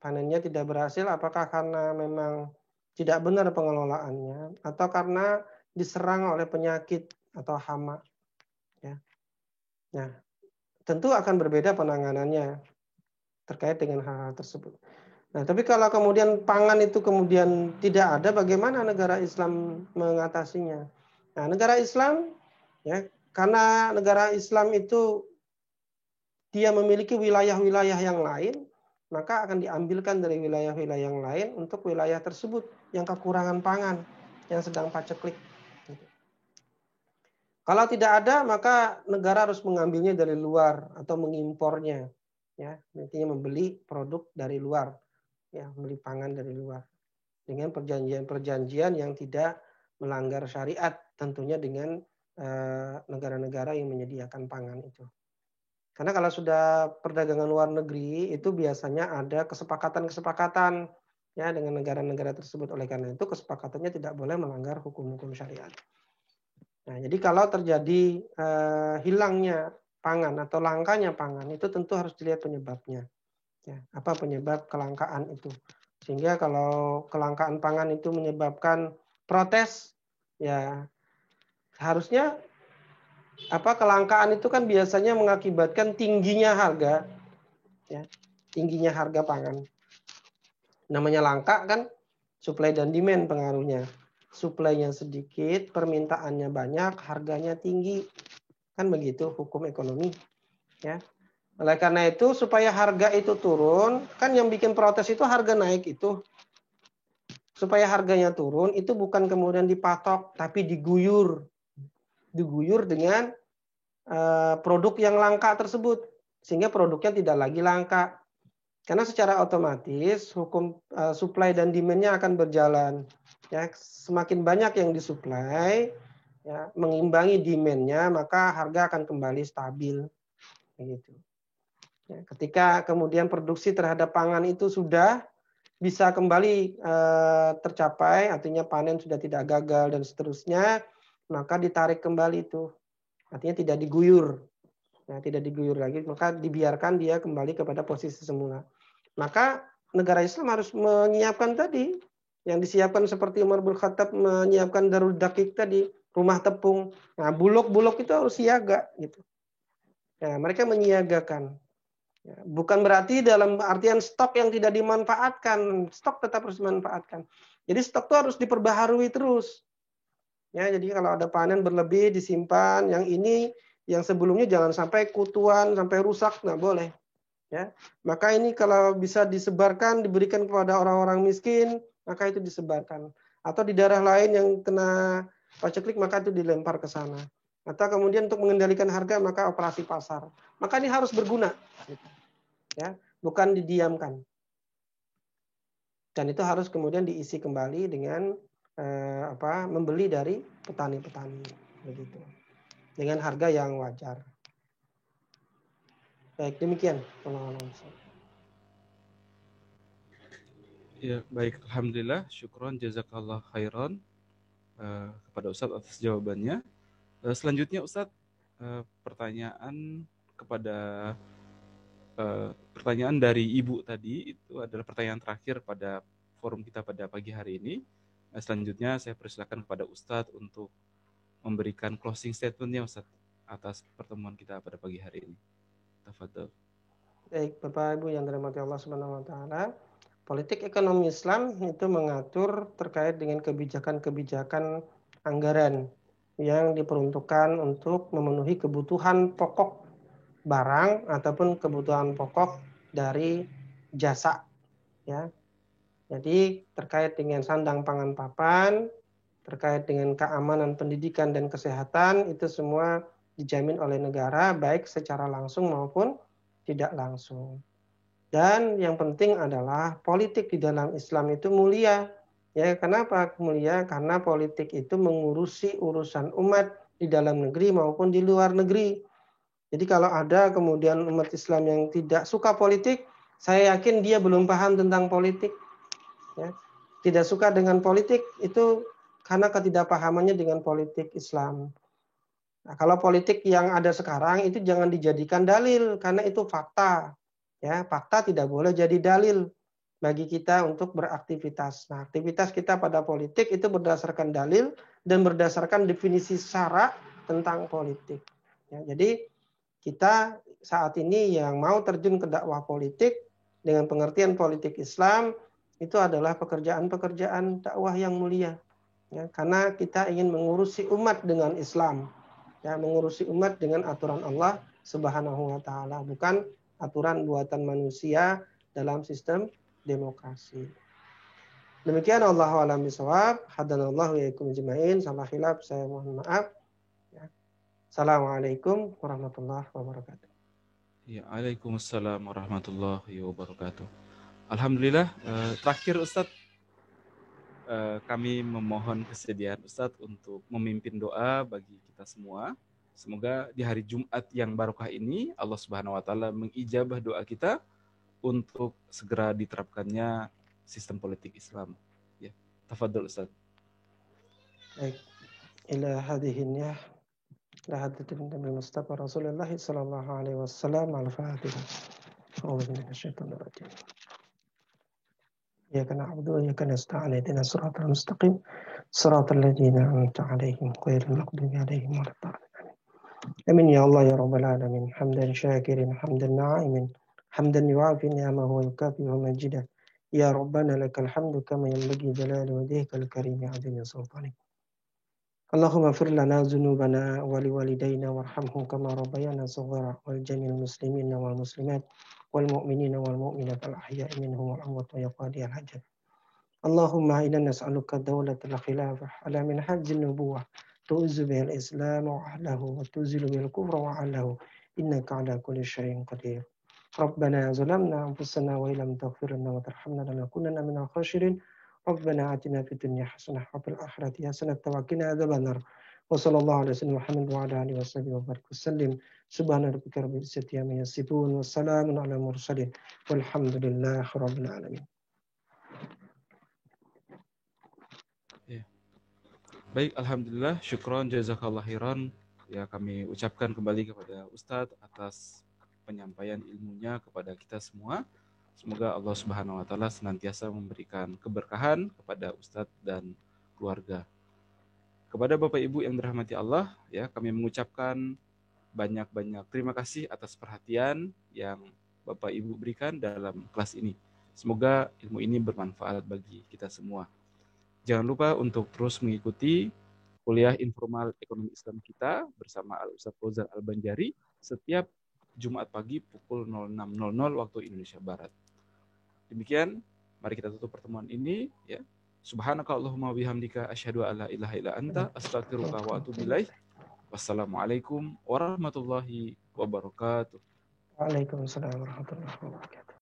Panennya tidak berhasil apakah karena memang tidak benar pengelolaannya atau karena diserang oleh penyakit atau hama? Ya. Nah, tentu akan berbeda penanganannya terkait dengan hal-hal tersebut. Nah, tapi kalau kemudian pangan itu kemudian tidak ada, bagaimana negara Islam mengatasinya? Nah, negara Islam, ya, karena negara Islam itu dia memiliki wilayah-wilayah yang lain, maka akan diambilkan dari wilayah-wilayah yang lain untuk wilayah tersebut yang kekurangan pangan, yang sedang paceklik. Kalau tidak ada, maka negara harus mengambilnya dari luar atau mengimpornya, ya, intinya membeli produk dari luar, ya, membeli pangan dari luar dengan perjanjian-perjanjian yang tidak melanggar syariat, tentunya dengan negara-negara yang menyediakan pangan itu. Karena kalau sudah perdagangan luar negeri itu biasanya ada kesepakatan-kesepakatan, ya, dengan negara-negara tersebut. Oleh karena itu kesepakatannya tidak boleh melanggar hukum-hukum syariat. Nah, jadi kalau terjadi hilangnya pangan atau langkanya pangan itu tentu harus dilihat penyebabnya. Ya, apa penyebab kelangkaan itu? Sehingga kalau kelangkaan pangan itu menyebabkan protes, ya harusnya kelangkaan itu kan biasanya mengakibatkan tingginya harga, ya, tingginya harga pangan. Namanya langka kan supply dan demand pengaruhnya. Supply-nya sedikit, permintaannya banyak, harganya tinggi. Kan begitu hukum ekonomi, ya. Oleh karena itu supaya harga itu turun, kan yang bikin protes itu harga naik itu. Supaya harganya turun itu bukan kemudian dipatok tapi diguyur. Diguyur dengan produk yang langka tersebut sehingga produknya tidak lagi langka. Karena secara otomatis hukum supply dan demand-nya akan berjalan. Ya, semakin banyak yang disuplai, ya, mengimbangi demand-nya, maka harga akan kembali stabil. Begitu. Ya, ketika kemudian produksi terhadap pangan itu sudah bisa kembali tercapai, artinya panen sudah tidak gagal dan seterusnya, maka ditarik kembali itu. Artinya tidak diguyur. Ya, tidak diguyur lagi, maka dibiarkan dia kembali kepada posisi semula. Maka negara Islam harus menyiapkan tadi yang disiapkan seperti Umar bin Khattab menyiapkan Darul Daqiq tadi, rumah tepung. Nah, bulog-bulog itu harus siaga gitu. Ya, mereka menyiagakan. Ya, bukan berarti dalam artian stok yang tidak dimanfaatkan, stok tetap harus dimanfaatkan. Jadi stok itu harus diperbaharui terus. Ya, jadi kalau ada panen berlebih disimpan, yang sebelumnya jangan sampai kutuan, sampai rusak, nggak boleh. Ya, maka ini kalau bisa disebarkan, diberikan kepada orang-orang miskin, maka itu disebarkan. Atau di daerah lain yang kena paceklik, maka itu dilempar ke sana. Atau kemudian untuk mengendalikan harga, maka operasi pasar. Maka ini harus berguna. Ya, bukan didiamkan. Dan itu harus kemudian diisi kembali dengan membeli dari petani-petani, begitu, dengan harga yang wajar. Baik, demikian. Ya, baik. Alhamdulillah. Syukron, jazakallah khairan kepada Ustadz atas jawabannya. Selanjutnya Ustadz, pertanyaan dari Ibu tadi itu adalah pertanyaan terakhir pada forum kita pada pagi hari ini. Selanjutnya saya persilakan kepada Ustadz untuk memberikan closing statement-nya Ustadz atas pertemuan kita pada pagi hari ini. Tafadhol. Baik, Bapak Ibu yang dirahmati Allah Subhanahu wa taala, politik ekonomi Islam itu mengatur terkait dengan kebijakan-kebijakan anggaran yang diperuntukkan untuk memenuhi kebutuhan pokok barang ataupun kebutuhan pokok dari jasa, ya. Jadi terkait dengan sandang pangan papan, terkait dengan keamanan pendidikan dan kesehatan, itu semua dijamin oleh negara baik secara langsung maupun tidak langsung. Dan yang penting adalah politik di dalam Islam itu mulia. Ya, kenapa mulia? Karena politik itu mengurusi urusan umat di dalam negeri maupun di luar negeri. Jadi kalau ada kemudian umat Islam yang tidak suka politik, saya yakin dia belum paham tentang politik. Ya. Tidak suka dengan politik itu karena ketidakpahamannya dengan politik Islam. Nah, kalau politik yang ada sekarang itu jangan dijadikan dalil karena itu fakta. Ya, fakta tidak boleh jadi dalil bagi kita untuk beraktivitas. Nah, aktivitas kita pada politik itu berdasarkan dalil dan berdasarkan definisi syara tentang politik. Ya, jadi kita saat ini yang mau terjun ke dakwah politik dengan pengertian politik Islam itu adalah pekerjaan-pekerjaan dakwah yang mulia. Ya, karena kita ingin mengurusi umat dengan Islam. Ya, mengurusi umat dengan aturan Allah Subhanahu wa taala, bukan aturan buatan manusia dalam sistem demokrasi. Demikian, Allahu a'lam bishawab. Hadanallahu wa iyyakum ajmain. Salah khilaf saya mohon maaf. Ya. Assalamualaikum warahmatullahi wabarakatuh. Ya, Waalaikumsalam warahmatullahi wabarakatuh. Alhamdulillah. Terakhir Ustadz, kami memohon kesediaan Ustadz untuk memimpin doa bagi kita semua. Semoga di hari Jumat yang barokah ini Allah Subhanahu wa taala mengijabah doa kita untuk segera diterapkannya sistem politik Islam. Ya, tafadhol Ustaz. Baik. Ila hadihin ya. La hadirin Nabi Mustafa Rasulullah sallallahu alaihi wasallam al-Fatihah. A'udzu billahi minasyaitonir rajim. Iyyaka na'budu wa iyyaka nasta'in. Ihdinas siratal mustaqim. Siratal ladzina an'amta 'alaihim ghairil maghdubi 'alaihim waladdallin. Amin ya Allah ya rabbal alamin. Hamdan syakirin, hamdan na'imin, hamdan yu'afi ni'amahu wa yukafi majidah. Ya Rabbana lakal hamdu kama yanbaghi jalali wajhikal karim 'azimi sultanik. Allahumma fir lana dzunubana wa liwalidayna warhamhum kama rabbayana shaghira wal jami'il muslimina wal muslimat wal mu'minina wal mu'minat al ahya'i minhum wal amwat wa yaqadiyal hajat. Allahumma inna nas'aluka dawlatal khilafah ala minhajin nubuwah tu'izzu bihal islam wa ahlahu wa tuzilu bihal kufra wa ahlahu innaka ala kulli syai'in qadir. Rabbana zalamna anfusana wa illam taghfir lana wa tarhamna lanakunanna minal khasirin. Rabbana atina fid dunya hasanah wa fil akhirati hasanah wa qina adzabannar. Wa sallallahu alaihi wasallam Muhammad wa ala alihi washabihi wa barik wasallim. Subhana rabbika rabbil izzati amma yasifun wa salamun ala mursalin walhamdulillahi rabbil alamin. Baik, alhamdulillah, syukron, jazakallah khairan. Ya, kami ucapkan kembali kepada Ustadz atas penyampaian ilmunya kepada kita semua. Semoga Allah Subhanahu wa taala senantiasa memberikan keberkahan kepada Ustadz dan keluarga. Kepada Bapak Ibu yang dirahmati Allah, ya, kami mengucapkan banyak-banyak terima kasih atas perhatian yang Bapak Ibu berikan dalam kelas ini. Semoga ilmu ini bermanfaat bagi kita semua. Jangan lupa untuk terus mengikuti kuliah informal ekonomi Islam kita bersama Al-Ustadz Fauzan Al-Banjari setiap Jumat pagi pukul 06.00 waktu Indonesia Barat. Demikian, mari kita tutup pertemuan ini, ya. Subhanaka Allahumma bihamdika asyhadu an la ilaha illa anta astaghfiruka wa atubu ilaik. Wassalamualaikum warahmatullahi wabarakatuh. Waalaikumsalam warahmatullahi wabarakatuh.